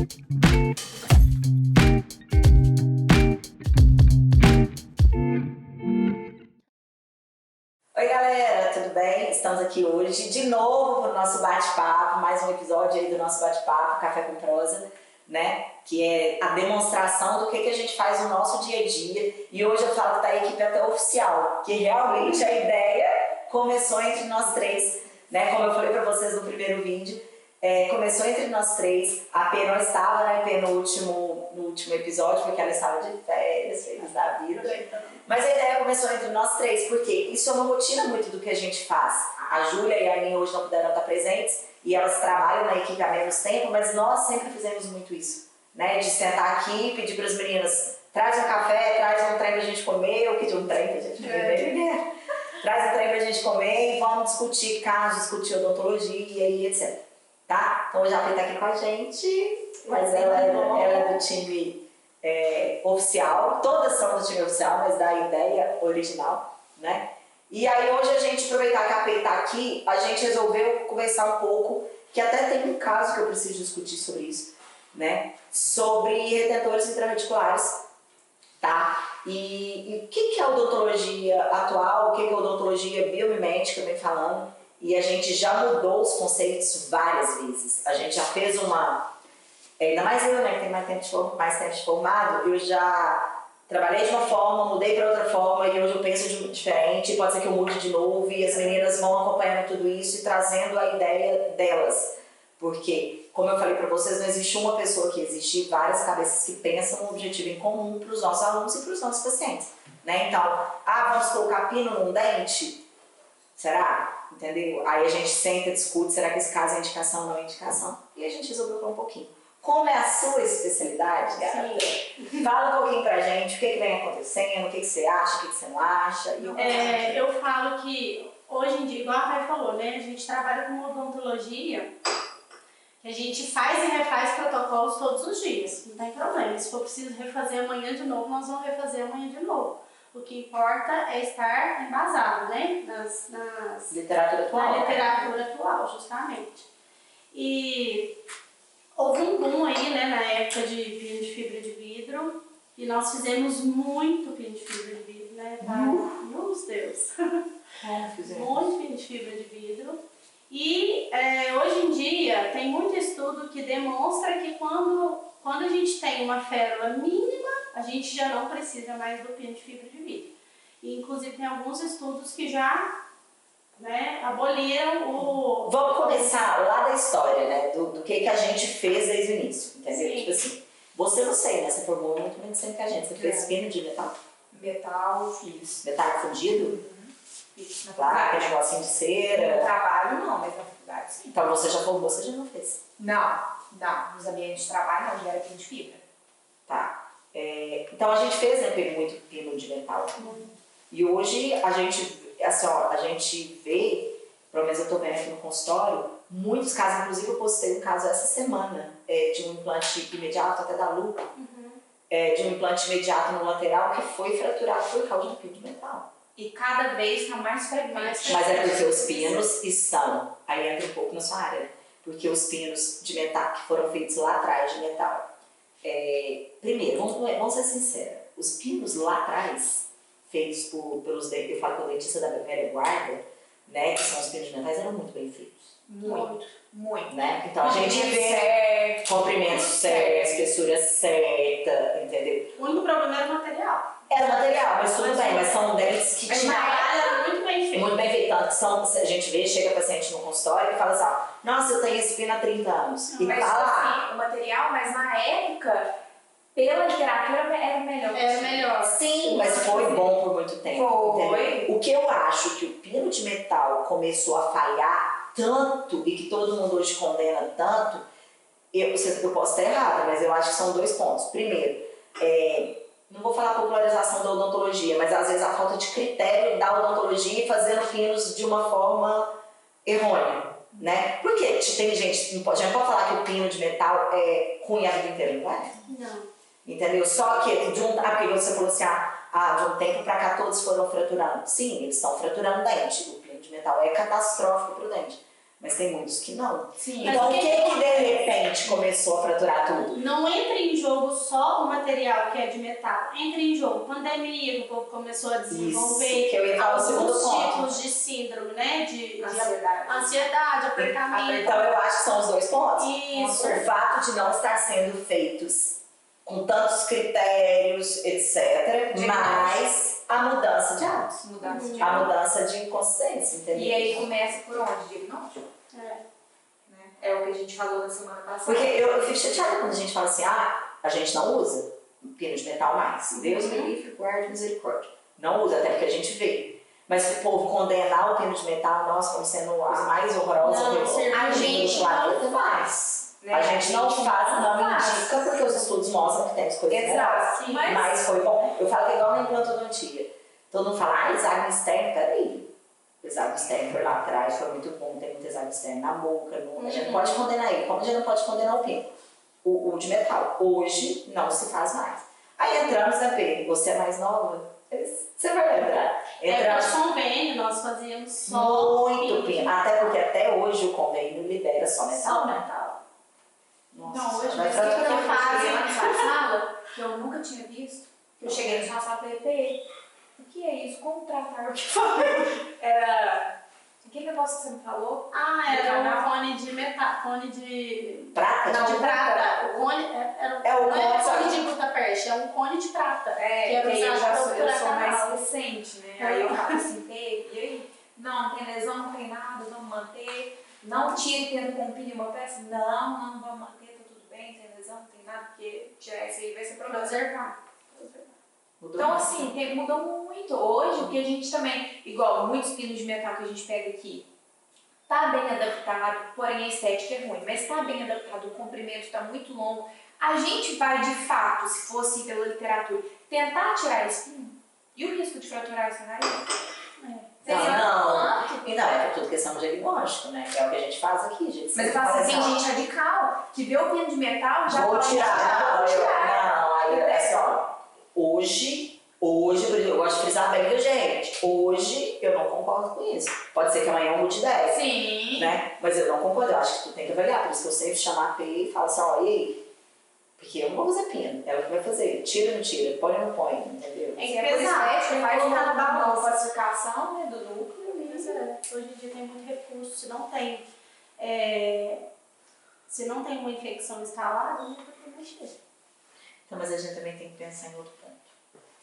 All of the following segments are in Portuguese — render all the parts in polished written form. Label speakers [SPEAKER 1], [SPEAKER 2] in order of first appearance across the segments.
[SPEAKER 1] Oi galera, tudo bem? Estamos aqui hoje de novo para o nosso bate-papo, mais um episódio aí do nosso bate-papo, Café com Prosa, né? Que é a demonstração do que a gente faz no nosso dia a dia. E hoje eu falo que tá a equipe até oficial, que realmente a ideia começou entre nós três, né? Como eu falei para vocês no primeiro vídeo, começou entre nós três. A P não estava, né, P, no último episódio, porque ela estava de férias, feliz da vida. Mas a ideia começou entre nós três, porque isso é uma rotina muito do que a gente faz. A Júlia e a Aninha hoje não puderam estar presentes e elas trabalham na equipe há menos tempo, mas nós sempre fizemos muito isso, né? De sentar aqui e pedir para as meninas, traz um café, traz um trem pra gente comer, ou pedir um trem pra gente comer, traz um trem pra gente comer e vamos discutir casos, discutir odontologia e etc. Tá? Então hoje a Pri tá aqui com a gente, mas ela é do time oficial, todas são do time oficial, mas da ideia original, né? E aí hoje a gente, aproveitar que a Pri tá aqui, a gente resolveu conversar um pouco, que até tem um caso que eu preciso discutir sobre isso, né? Sobre retentores intrareticulares, tá? E o que é a odontologia atual, o que é a odontologia biomimética, bem falando, e a gente já mudou os conceitos várias vezes. A gente já fez ainda mais eu, né, que tenho mais tempo de formado, eu já trabalhei de uma forma, mudei para outra forma e hoje eu penso diferente, pode ser que eu mude de novo e as meninas vão acompanhando tudo isso e trazendo a ideia delas. Porque, como eu falei para vocês, não existe uma pessoa aqui, existe várias cabeças que pensam um objetivo em comum para os nossos alunos e para os nossos pacientes, né? Então, vamos colocar pino num dente? Será? Entendeu? Aí a gente senta, discute, será que esse caso é indicação ou não é indicação? E a gente resolveu falar um pouquinho. Como é a sua especialidade, gata? Fala um pouquinho pra gente, o que vem acontecendo, o que você acha, o que você não acha.
[SPEAKER 2] Eu falo que hoje em dia, igual a Thay falou, né? A gente trabalha com odontologia, que a gente faz e refaz protocolos todos os dias, não tem problema. Se for preciso refazer amanhã de novo, nós vamos refazer amanhã de novo. O que importa é estar embasado, né? Na literatura atual, justamente. E houve um boom aí, né, na época de pino de fibra de vidro, e nós fizemos muito pino de fibra de vidro, né, meu Deus, muito pino de fibra de vidro, e hoje em dia tem muito estudo que demonstra que quando a gente tem uma férula mínima, a gente já não precisa mais do pino de fibra de vidro, e inclusive tem alguns estudos que já, né, aboliram o...
[SPEAKER 1] Vamos começar lá da história, né, do que a gente fez desde o início, entendeu? Sim. Tipo assim, você não sei, né, você formou muito menos tempo que a gente, você fez pino de metal?
[SPEAKER 3] Metal, fiz.
[SPEAKER 1] Metal fundido?
[SPEAKER 3] Fiz.
[SPEAKER 1] Lá, aquele negocinho de cera?
[SPEAKER 3] No trabalho não, mas na faculdade sim.
[SPEAKER 1] Então você já formou, você já não fez?
[SPEAKER 3] Não, nos ambientes de trabalho não, já era pino de fibra.
[SPEAKER 1] Tá. Então a gente fez, né, muito pino de metal. E hoje a gente... Assim, ó, a gente vê, pelo menos eu estou vendo aqui no consultório, muitos casos, inclusive eu postei um caso essa semana de um implante imediato, até da Lu, de um implante imediato no lateral que foi fraturado por causa do pino de metal.
[SPEAKER 3] E cada vez está mais frequente.
[SPEAKER 1] Mas é porque os pinos estão, aí entra um pouco na sua área, porque os pinos de metal que foram feitos lá atrás de metal, primeiro, vamos ser sinceros, os pinos lá atrás, feitos pelos, eu falo com o dentista da velha guarda, né, que são os pinos de metais, eram muito bem feitos.
[SPEAKER 3] Muito.
[SPEAKER 1] Né? Então a gente vê comprimento certo, espessura certa, entendeu?
[SPEAKER 2] O único problema era o material.
[SPEAKER 1] Era material, mas tudo bem, mas são dentes que tinham...
[SPEAKER 2] Era muito bem feito.
[SPEAKER 1] Muito bem feito, tanto que a gente vê, chega paciente no consultório e fala assim, ó, nossa, eu tenho esse pino há 30 anos.
[SPEAKER 3] Não, e mas tá lá. Assim, o material, mas na época... Pela literatura era melhor.
[SPEAKER 2] Era melhor.
[SPEAKER 1] Sim, mas foi bom por muito tempo.
[SPEAKER 3] Foi.
[SPEAKER 1] O que eu acho que o pino de metal começou a falhar tanto e que todo mundo hoje condena tanto, eu posso estar errada, mas eu acho que são dois pontos. Primeiro, não vou falar popularização da odontologia, mas às vezes a falta de critério da odontologia fazendo pinos de uma forma errônea, né? Porque tem gente, já pode falar que o pino de metal é ruim a vida inteira, não é?
[SPEAKER 2] Não.
[SPEAKER 1] Entendeu? Só que porque você falou assim, de um tempo pra cá todos foram fraturando. Sim, eles estão fraturando o dente. O pino de metal é catastrófico pro dente. mas tem muitos que não.
[SPEAKER 3] Sim.
[SPEAKER 1] Então, o
[SPEAKER 2] Mas
[SPEAKER 1] que
[SPEAKER 2] o que
[SPEAKER 1] que de repente começou a fraturar tudo?
[SPEAKER 2] Não entra em jogo só o material que é de metal, entra em jogo pandemia, que o povo começou a desenvolver,
[SPEAKER 1] Isso, que eu ia falar o segundo
[SPEAKER 2] alguns
[SPEAKER 1] ponto.
[SPEAKER 2] tipos de síndrome, né? De
[SPEAKER 3] Ansiedade.
[SPEAKER 2] apertamento.
[SPEAKER 1] Então, eu acho que são os dois pontos.
[SPEAKER 2] Isso.
[SPEAKER 1] O fato de não estar sendo feitos com tantos critérios, etc., mas a mudança de hábitos,
[SPEAKER 3] Mudança de
[SPEAKER 1] a
[SPEAKER 3] hábito.
[SPEAKER 1] mudança de inconsciência, entendeu?
[SPEAKER 3] E aí começa por onde? Diagnóstico.
[SPEAKER 2] É.
[SPEAKER 3] Né? É o que a gente falou na semana passada.
[SPEAKER 1] Porque eu fico chateada quando a gente fala assim, a gente não usa pino de metal mais. Deus me livre, guarde misericórdia. Não usa, até porque a gente vê. Mas se o povo condenar o pino de metal, nós como sendo a mais horrorosa
[SPEAKER 2] Não,
[SPEAKER 1] coisa
[SPEAKER 3] a gente
[SPEAKER 1] não faz.
[SPEAKER 3] Né?
[SPEAKER 1] A gente não faz, não
[SPEAKER 3] faz.
[SPEAKER 1] indica, porque os estudos mostram que tem as coisas melhores.
[SPEAKER 3] Exato.
[SPEAKER 1] Mas foi bom. Eu falo que é igual na implantodontia. Todo mundo fala, exame externo, peraí. O exame externo foi lá atrás, foi muito bom, tem muito exame externo na boca. A gente não pode condenar ele, como a gente não pode condenar o pino. O de metal. Hoje não se faz mais. Aí entramos na P, você é mais nova, você vai lembrar. Entramos
[SPEAKER 2] Por convênio, nós fazíamos só
[SPEAKER 1] muito pino. Até porque até hoje o convênio libera só metal,
[SPEAKER 2] Só
[SPEAKER 1] né?
[SPEAKER 2] metal.
[SPEAKER 1] Nossa,
[SPEAKER 3] Não, hoje
[SPEAKER 1] vai
[SPEAKER 3] mesmo que
[SPEAKER 1] fraturar.
[SPEAKER 3] eu fazia na sua sala, que eu nunca tinha visto, eu cheguei na sua sala e falei, o que é isso? Como tratar? O que foi? Era... Que negócio que você me falou?
[SPEAKER 2] Era um cone de metal, cone de...
[SPEAKER 1] Prata?
[SPEAKER 2] Não, de prata. O cone era
[SPEAKER 1] É o
[SPEAKER 2] não é
[SPEAKER 1] cone,
[SPEAKER 2] cone de Budapeste, é um cone de prata.
[SPEAKER 3] Que
[SPEAKER 2] era
[SPEAKER 3] aí eu
[SPEAKER 2] usado
[SPEAKER 3] já
[SPEAKER 2] pra
[SPEAKER 3] sou, eu
[SPEAKER 2] procurar
[SPEAKER 3] sou mais
[SPEAKER 2] canal.
[SPEAKER 3] recente, né? Aí eu falo assim, e aí? Não tem lesão, não tem nada, vamos manter. Não tire tendo com pino uma peça. Não, vamos manter, tá tudo bem, tem lesão, não tem nada, porque tirar isso aí vai ser problema.
[SPEAKER 2] Preservar.
[SPEAKER 1] Mudou
[SPEAKER 3] Então,
[SPEAKER 1] muito.
[SPEAKER 3] assim, mudou muito. Hoje, o que a gente também, igual muitos pinos de metal que a gente pega aqui, tá bem adaptado, porém a estética é ruim, mas tá bem adaptado, o comprimento tá muito longo. A gente vai, de fato, se fosse pela literatura, tentar tirar esse pino. E o risco de fraturar esse nariz?
[SPEAKER 1] Não, é tudo questão de diagnóstico, né? Que é o que a gente faz aqui, gente.
[SPEAKER 3] Mas eu falo assim, tem gente radical que vê o pino de metal já
[SPEAKER 1] vou
[SPEAKER 3] pode
[SPEAKER 1] tirar.
[SPEAKER 3] vou tirar.
[SPEAKER 1] Não, aí é assim, ó. Hoje, por exemplo, eu gosto de frisar bem, viu, gente? Hoje eu não concordo com isso. Pode ser que amanhã eu mude ideia.
[SPEAKER 3] Sim.
[SPEAKER 1] Né? Mas eu não concordo, eu acho que tu tem que avaliar. Por isso que eu sempre chamo a P e falo assim, ó, e aí? Porque eu não vou fazer pino, ela que vai fazer. Tira ou não tira, põe ou não põe, entendeu?
[SPEAKER 2] É
[SPEAKER 3] Se é por
[SPEAKER 2] pesado,
[SPEAKER 3] estética,
[SPEAKER 2] tem que
[SPEAKER 3] faz
[SPEAKER 2] colocar na
[SPEAKER 3] uma
[SPEAKER 2] balança.
[SPEAKER 3] falsificação, né, do núcleo.
[SPEAKER 2] Mas hoje em dia tem muito recurso, se não tem uma infecção instalada, não tem que mexer.
[SPEAKER 1] Então, mas a gente também tem que pensar em outro ponto.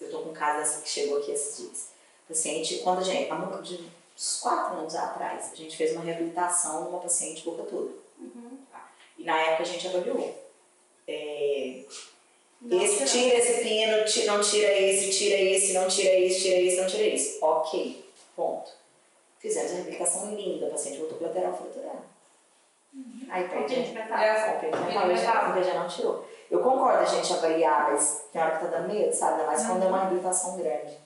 [SPEAKER 1] Eu tô com um caso assim que chegou aqui esses dias. Paciente, quando a gente, há uns 4 anos atrás, a gente fez uma reabilitação numa paciente boca toda. E na época a gente avaliou. Tira esse pino, não tira esse, não tira esse, não tira esse. Ok, ponto. Fizemos a reabilitação linda, a paciente voltou com o lateral fraturado. Aí perde
[SPEAKER 2] Pino de metal.
[SPEAKER 1] ainda já não tirou. Eu concordo a gente avaliar, mas tem hora que tá dando medo, sabe? Ainda mais quando é uma reabilitação grande.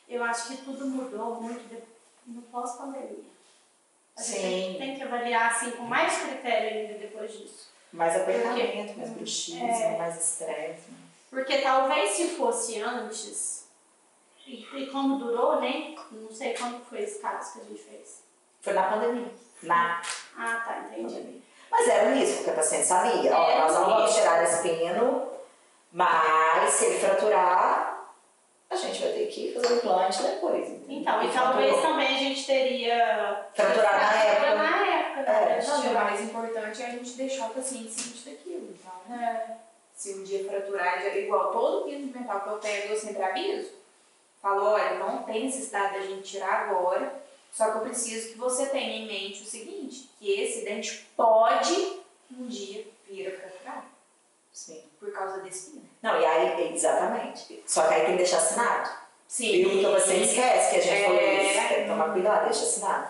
[SPEAKER 2] Eu acho que tudo mudou muito no pós-pandemia. A
[SPEAKER 1] Sim.
[SPEAKER 2] gente tem que avaliar assim, com mais critério ainda depois disso.
[SPEAKER 1] Mais apertamento, mais bruxismo, mais estresse.
[SPEAKER 2] Porque talvez se fosse antes, e como durou, né? Não sei quando foi esse caso que a gente fez.
[SPEAKER 1] Foi na pandemia. Na
[SPEAKER 2] Ah, tá, entendi.
[SPEAKER 1] pandemia. Mas era um risco, porque a paciente sabia. Ó, nós não vamos tirar esse pino, mas se ele fraturar, a gente vai ter que fazer o implante depois.
[SPEAKER 2] Então, e talvez também a gente teria
[SPEAKER 1] Fraturar na época.
[SPEAKER 2] na época, né?
[SPEAKER 3] Não, o mais importante é a gente deixar o paciente ciente daquilo. Então, se um dia fraturar, igual todo pino de metal que eu pego, eu sempre aviso. Falo, olha, não tem necessidade da gente tirar agora, só que eu preciso que você tenha em mente o seguinte, que esse dente pode um dia vir a fraturar.
[SPEAKER 1] Sim.
[SPEAKER 3] Por causa desse pino.
[SPEAKER 1] Não, e aí, exatamente. Só que aí tem que deixar assinado.
[SPEAKER 3] Sim.
[SPEAKER 1] Viu? Porque você esquece que a gente falou isso. Tem que tomar cuidado, deixa assinado.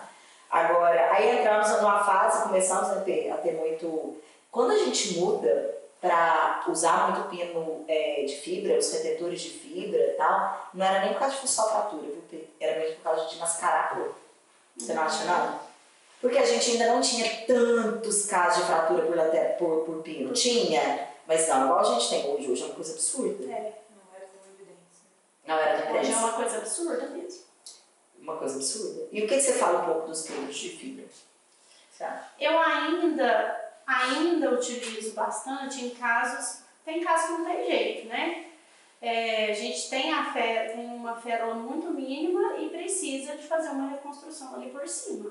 [SPEAKER 1] Agora, aí entramos numa fase, começamos a ter muito... Quando a gente muda para usar muito pino de fibra, os retetores de fibra e tal, não era nem por causa de fuçar a fratura, viu, Pedro? Era mesmo por causa de mascarar a cor. Você não acha, não? Porque a gente ainda não tinha tantos casos de fratura por pino. Tinha, mas não igual a gente tem hoje. Hoje é uma coisa absurda.
[SPEAKER 3] Não era tão evidente.
[SPEAKER 1] Não era tão
[SPEAKER 2] Hoje é
[SPEAKER 1] evidente.
[SPEAKER 2] uma coisa absurda mesmo.
[SPEAKER 1] Uma coisa absurda. E o que você fala um pouco dos pinos de fibra? você acha?
[SPEAKER 2] Eu ainda utilizo bastante em casos, tem casos que não tem jeito, né? A gente tem uma férola muito mínima e precisa de fazer uma reconstrução ali por cima.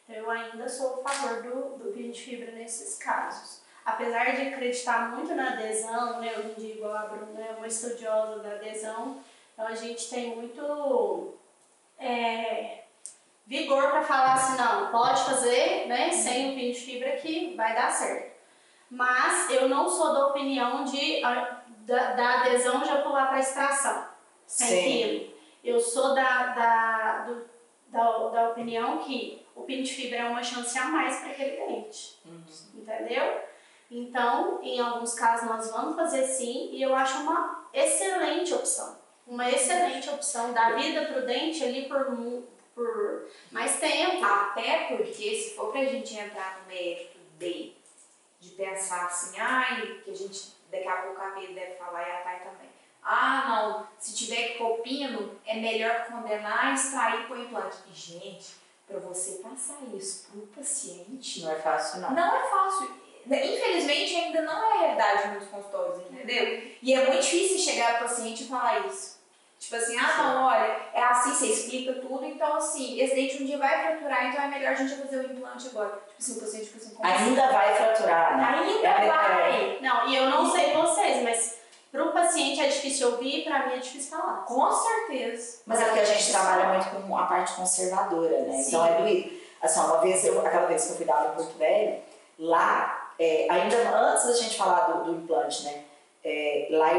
[SPEAKER 2] Então eu ainda sou a favor do pino de fibra nesses casos. Apesar de acreditar muito na adesão, né? Hoje em dia, igual a Bruna é uma estudiosa da adesão, então a gente tem muito vigor para falar assim, não, pode fazer, né, sem o pino de fibra que vai dar certo. Mas eu não sou da opinião da adesão já pular para a extração, sem pino. Eu sou da opinião que o pino de fibra é uma chance a mais para aquele dente, entendeu? Então, em alguns casos nós vamos fazer sim, e eu acho uma excelente opção. Uma excelente opção, dar vida para o dente ali por mais tempo.
[SPEAKER 3] Até porque, se for pra gente entrar no mérito de pensar assim, que a gente, daqui a pouco a Pedro deve falar e a Thay também. Não, se tiver que pôr pino, é melhor condenar, extrair e pôr implante. E, gente, pra você passar isso pro paciente...
[SPEAKER 1] Não é fácil, não.
[SPEAKER 3] Não é fácil. Infelizmente, ainda não é a realidade de muitos consultórios, entendeu? E é muito difícil chegar pro paciente e falar isso. Tipo assim, não, olha, é assim, você explica tudo, então assim, esse dente um dia vai fraturar, então é melhor a gente fazer o implante agora. Tipo assim, o paciente fica assim, como
[SPEAKER 1] ainda vai fraturar, né?
[SPEAKER 3] Ainda vai!
[SPEAKER 2] Não, e eu não sei vocês, mas pro paciente é difícil ouvir, pra mim é difícil falar.
[SPEAKER 3] Com certeza.
[SPEAKER 1] Mas é porque a gente trabalha muito com a parte conservadora, né?
[SPEAKER 2] Sim.
[SPEAKER 1] Então é doído. Assim, aquela vez que eu fui dar aula em Porto Velho, lá, ainda antes da gente falar do implante, né? Lá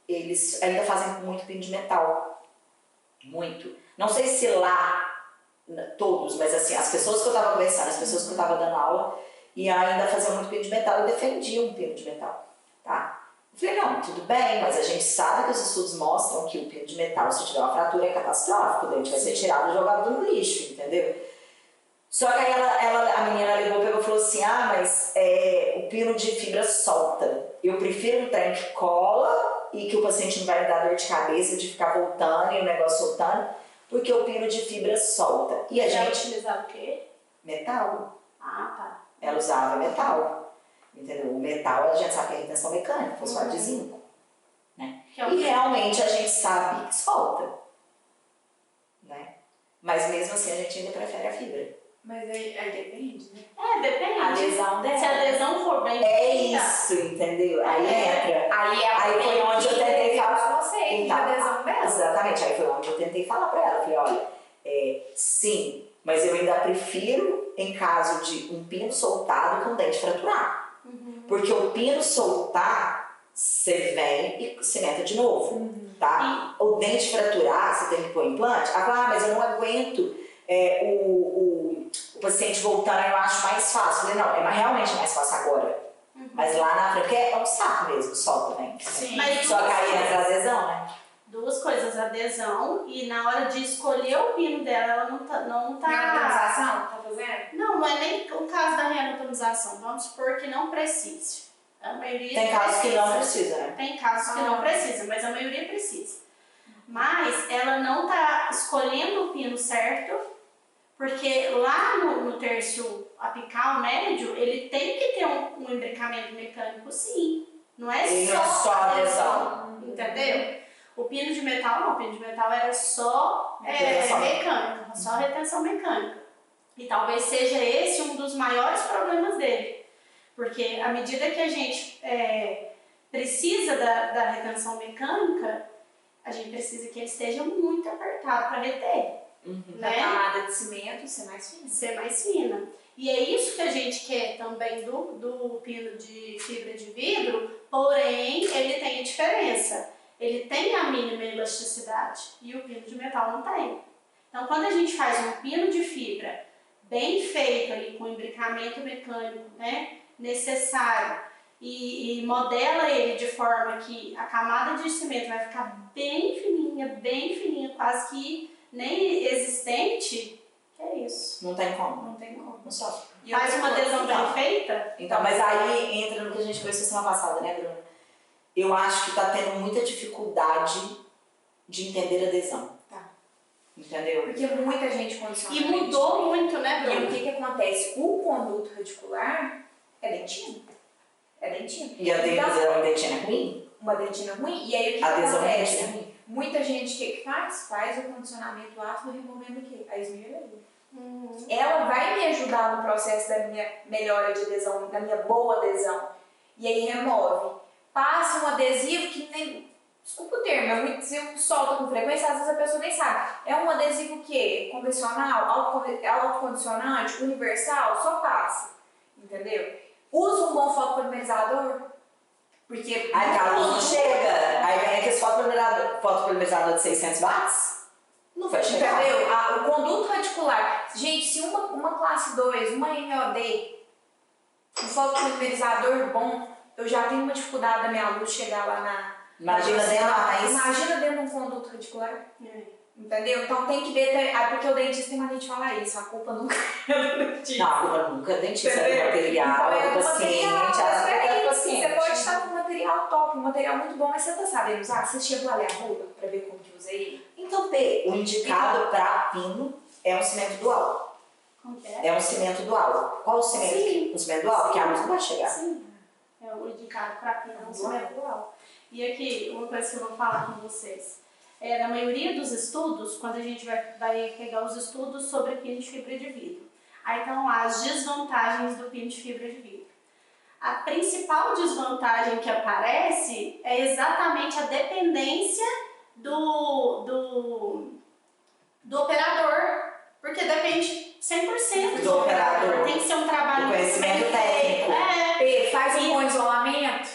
[SPEAKER 1] eles ainda fazem muito pino de metal. Muito. Não sei se lá, todos, mas assim, as pessoas que eu estava conversando, as pessoas que eu estava dando aula, e ainda faziam muito pino de metal e defendiam um pino de metal, tá? Eu falei, não, tudo bem, mas a gente sabe que os estudos mostram que o pino de metal, se tiver uma fratura, é catastrófico, o dente vai ser tirado e jogado no lixo, entendeu? Só que aí a menina ligou e falou assim, mas o pino de fibra solta. Eu prefiro um trem que cola e que o paciente não vai me dar dor de cabeça de ficar voltando e o negócio soltando, porque o pino de fibra solta. E a gente...
[SPEAKER 2] utilizava o quê?
[SPEAKER 1] Metal.
[SPEAKER 2] Tá.
[SPEAKER 1] Ela usava metal. Entendeu? O metal a gente sabe que é retenção mecânica, fosfato de zinco. Né? E realmente a gente sabe que solta. Né? Mas mesmo assim a gente ainda prefere a fibra.
[SPEAKER 3] Mas aí depende, né?
[SPEAKER 2] Depende.
[SPEAKER 3] A adesão dela.
[SPEAKER 2] Se a adesão for bem feita.
[SPEAKER 1] Isso, entendeu? Aí entra.
[SPEAKER 3] Aí
[SPEAKER 1] foi onde eu tentei falar.
[SPEAKER 3] Você, de adesão dela.
[SPEAKER 1] Exatamente, aí foi onde eu tentei falar pra ela. Falei, olha, sim, mas eu ainda prefiro em caso de um pino soltado com dente fraturar. Porque o pino soltar, você vem e cimenta de novo, tá? O dente fraturar, você tem que pôr implante. Ela fala, mas eu não aguento o paciente voltando, eu acho mais fácil. Eu falei, não, realmente mais fácil agora. Mas lá na frente, porque é um saco mesmo, solta, né?
[SPEAKER 2] Sim.
[SPEAKER 1] Só que aí entra a adesão, né?
[SPEAKER 2] Duas coisas, adesão e na hora de escolher o pino dela, ela não tá...
[SPEAKER 3] Reanatomização, tá fazendo?
[SPEAKER 2] Não é nem o caso da reanatomização. Vamos supor que não precise. A maioria
[SPEAKER 1] Tem casos que não precisa, né?
[SPEAKER 2] Tem casos que não precisa, mas a maioria precisa. Mas ela não tá escolhendo o pino certo, porque lá no terço apical médio, ele tem que ter um imbricamento mecânico, sim. Não é só
[SPEAKER 1] adesão.
[SPEAKER 2] Entendeu? O pino de metal não, o pino de metal era só mecânico, só retenção mecânica. E talvez seja esse um dos maiores problemas dele. Porque à medida que a gente precisa da retenção mecânica, a gente precisa que ele esteja muito apertado para reter.
[SPEAKER 3] A camada de cimento ser mais fina.
[SPEAKER 2] Ser mais fina. E é isso que a gente quer também do pino de fibra de vidro, porém ele tem a diferença. Ele tem a mínima elasticidade e o pino de metal não tem. Então quando a gente faz um pino de fibra bem feito ali, com imbricamento mecânico, né, necessário, e modela ele de forma que a camada de cimento vai ficar bem fininha, quase que nem existente, que é isso.
[SPEAKER 1] Não tem como.
[SPEAKER 3] Não tem como.
[SPEAKER 1] Não sofre.
[SPEAKER 2] Faz uma adesão bem feita.
[SPEAKER 1] Então, mas aí entra no que a gente conversou semana passada, né, Bruna? Eu acho que tá tendo muita dificuldade de entender a adesão.
[SPEAKER 3] Tá.
[SPEAKER 1] Entendeu?
[SPEAKER 3] Porque muita gente condiciona.
[SPEAKER 2] E mudou muito, né,
[SPEAKER 3] E
[SPEAKER 2] Bruno?
[SPEAKER 3] o que acontece? O conduto radicular é dentina. É dentina.
[SPEAKER 1] E a dentina é ruim?
[SPEAKER 3] Uma dentina ruim. E aí o que
[SPEAKER 1] A adesão à dentina é
[SPEAKER 3] acontece?
[SPEAKER 1] ruim.
[SPEAKER 3] Muita gente o que faz? Faz o condicionamento ácido removendo o quê? A esmiralina.
[SPEAKER 2] Uhum.
[SPEAKER 3] Ela vai me ajudar no processo da minha melhora de adesão, da minha boa adesão. E aí remove. Passa um adesivo que nem... Desculpa o termo, é um adesivo que solta com frequência, às vezes a pessoa nem sabe. É um adesivo o quê? Convencional, autocondicionante, universal, só passa. Entendeu? Usa um bom fotopolimerizador, porque...
[SPEAKER 1] Aí a luz não chega. Aí vem aquele fotopolimerizador de 600 watts. Não vai chegar.
[SPEAKER 3] Entendeu? O conduto radicular. Gente, se uma classe 2, uma MOD, um fotopolimerizador bom, eu já tenho uma dificuldade da minha luz chegar lá na...
[SPEAKER 1] Imagina dentro
[SPEAKER 3] Imagina dentro de um conduto radicular. Entendeu? Então tem que ver, porque o dentista tem mania de falar isso, a culpa nunca é do dentista.
[SPEAKER 1] Não, a culpa nunca é dentista, é do material,
[SPEAKER 3] Então,
[SPEAKER 1] é do paciente, é do paciente.
[SPEAKER 3] Você pode estar com um material top, um material muito bom, mas você tá sabendo usar? Você chegou a ler a bula pra ver como que usa ele?
[SPEAKER 1] Então, P, o indicado para pino é um cimento dual.
[SPEAKER 2] Como que é?
[SPEAKER 1] É um cimento dual. Qual o cimento?
[SPEAKER 2] Sim.
[SPEAKER 1] O cimento dual? Porque a luz não vai chegar.
[SPEAKER 2] Sim. É o indicado para quem não souber igual. E aqui, uma coisa que eu vou falar com vocês. Na maioria dos estudos, quando a gente vai pegar os estudos sobre pino de fibra de vidro, aí estão lá as desvantagens do pino de fibra de vidro. A principal desvantagem que aparece é exatamente a dependência do operador, porque depende 100% do operador. Tem que ser um trabalho
[SPEAKER 1] do conhecimento
[SPEAKER 2] bem feito.
[SPEAKER 1] técnico.
[SPEAKER 3] Faz um bom isolamento.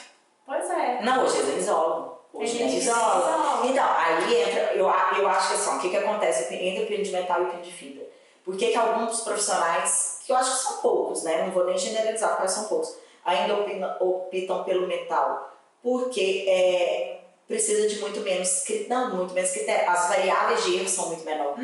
[SPEAKER 2] Pois é.
[SPEAKER 1] Não, hoje eles isolam. Hoje eles isolam.
[SPEAKER 2] isolam.
[SPEAKER 1] Então, aí entra, eu acho que assim, o que acontece entre o pino de metal e o pino de fibra? Por que alguns profissionais, que eu acho que são poucos, né? Não vou nem generalizar, porque são poucos, ainda optam pelo metal? Porque precisa de muito menos critério. As variáveis de erro são muito menores.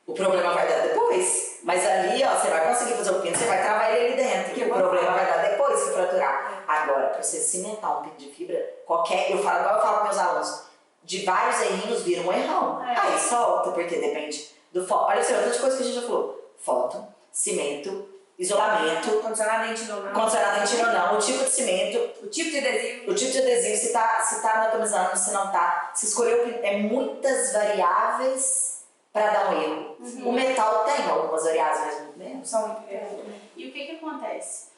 [SPEAKER 1] O problema vai dar depois. Mas ali, ó, você vai conseguir fazer o pino, você vai travar ele ali dentro. O problema vai dar depois se fraturar. Agora, para você cimentar um pino de fibra, igual eu falo com meus alunos, de vários errinhos vira um errão. Aí solta, porque depende do foto. Olha só, outra coisa que a gente já falou. Foto, cimento, isolamento,
[SPEAKER 3] Condicionar dentina ou não.
[SPEAKER 1] condicionar dentina ou não, o tipo de cimento,
[SPEAKER 3] O tipo de adesivo.
[SPEAKER 1] o tipo de adesivo, se tá anatomizando, se não tá, se escolheu, muitas variáveis para dar um erro. O metal tem algumas variáveis, mas muito menos.
[SPEAKER 2] E o que acontece?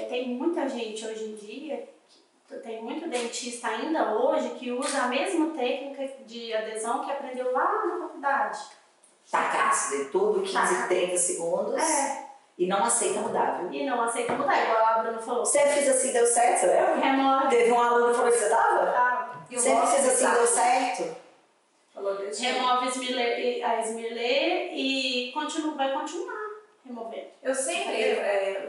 [SPEAKER 2] Tem muita gente hoje em dia, tem muito dentista ainda hoje que usa a mesma técnica de adesão que aprendeu lá na faculdade.
[SPEAKER 1] Tacar ácido de tudo, 15, 30 segundos. E não aceita mudar, viu?
[SPEAKER 2] E não aceita mudar, igual a Bruna falou.
[SPEAKER 1] Sempre fiz assim, deu certo, você lembra?
[SPEAKER 2] Remove.
[SPEAKER 1] Teve um aluno que falou que você tava? Sempre fiz assim, deu certo.
[SPEAKER 2] Remove a Esmirlê e vai continuar removendo.
[SPEAKER 3] Eu sempre,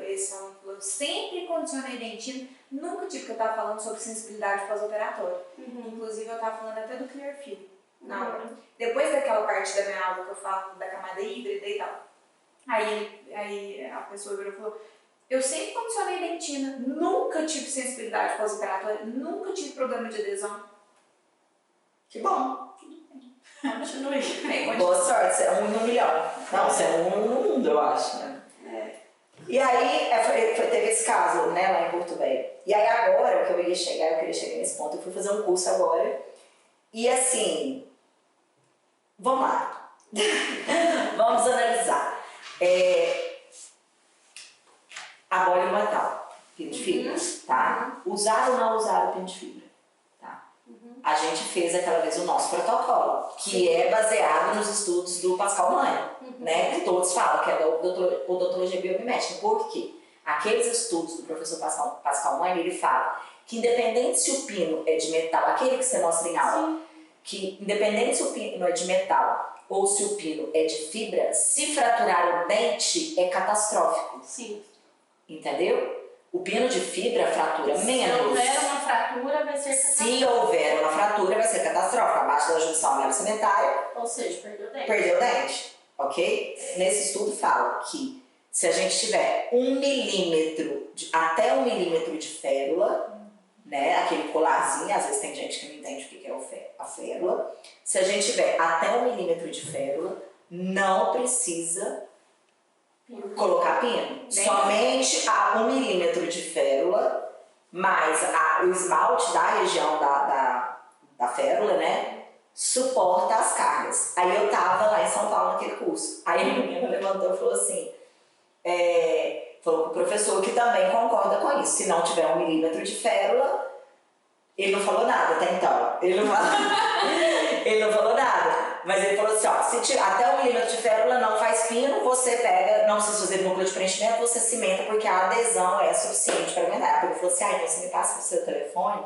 [SPEAKER 3] esse aluno falou, sempre condicionei dentina, nunca tive, que eu tava falando sobre sensibilidade pós-operatória. Inclusive eu tava falando até do Clear Film na aula. Depois daquela parte da minha aula que eu falo da camada híbrida e tal, aí a pessoa virou e falou, eu sempre condicionei dentina, nunca tive sensibilidade pós-operatória, nunca tive problema de adesão.
[SPEAKER 1] Que bom.
[SPEAKER 2] Continue.
[SPEAKER 1] Boa sorte, você é um no milhão. Não, você é um no mundo, eu acho, né? E aí, teve esse caso, né, lá em Porto Velho. E aí agora, o que eu queria chegar nesse ponto, eu fui fazer um curso agora. E assim, vamos lá. Vamos analisar. A bola de metal, pino de fibra, tá? Usar ou não usar o pino de fibra, tá? A gente fez aquela vez o nosso protocolo, que é baseado nos estudos do Pascal Mani, né? Que todos falam, que é da odontologia biomimética. Por quê? Aqueles estudos do professor Pascal Mani, ele fala que independente se o pino é de metal, aquele que você mostra em aula, que independente se o pino é de metal ou se o pino é de fibra, se fraturar o dente é catastrófico.
[SPEAKER 2] Sim.
[SPEAKER 1] Entendeu? O pino de fibra fratura menos.
[SPEAKER 2] Se houver uma fratura, vai ser catastrófico.
[SPEAKER 1] Se houver uma fratura, vai ser catastrófico. Abaixo da junção melossementária,
[SPEAKER 2] Ou seja, perdeu o dente.
[SPEAKER 1] perdeu o dente. Ok? Nesse estudo fala que se a gente tiver 1 milímetro, até 1 milímetro de férula, né, aquele colarzinho, às vezes tem gente que não entende o que é a férula. Se a gente tiver até 1 milímetro de férula, não precisa colocar pino. Somente a 1 milímetro de férula, mais o esmalte da região da férula, né, suporta as cargas. Aí eu tava lá em São Paulo naquele curso. Aí a menina levantou e falou assim, falou pro professor que também concorda com isso. Se não tiver 1 milímetro de férula, ele não falou nada até então. Ele não falou nada. Mas ele falou assim, ó, se até 1 milímetro de férula não faz pino, você pega, não precisa fazer núcleo de preenchimento, você cimenta porque a adesão é suficiente para aguentar. Ele falou assim, então você me passa o seu telefone,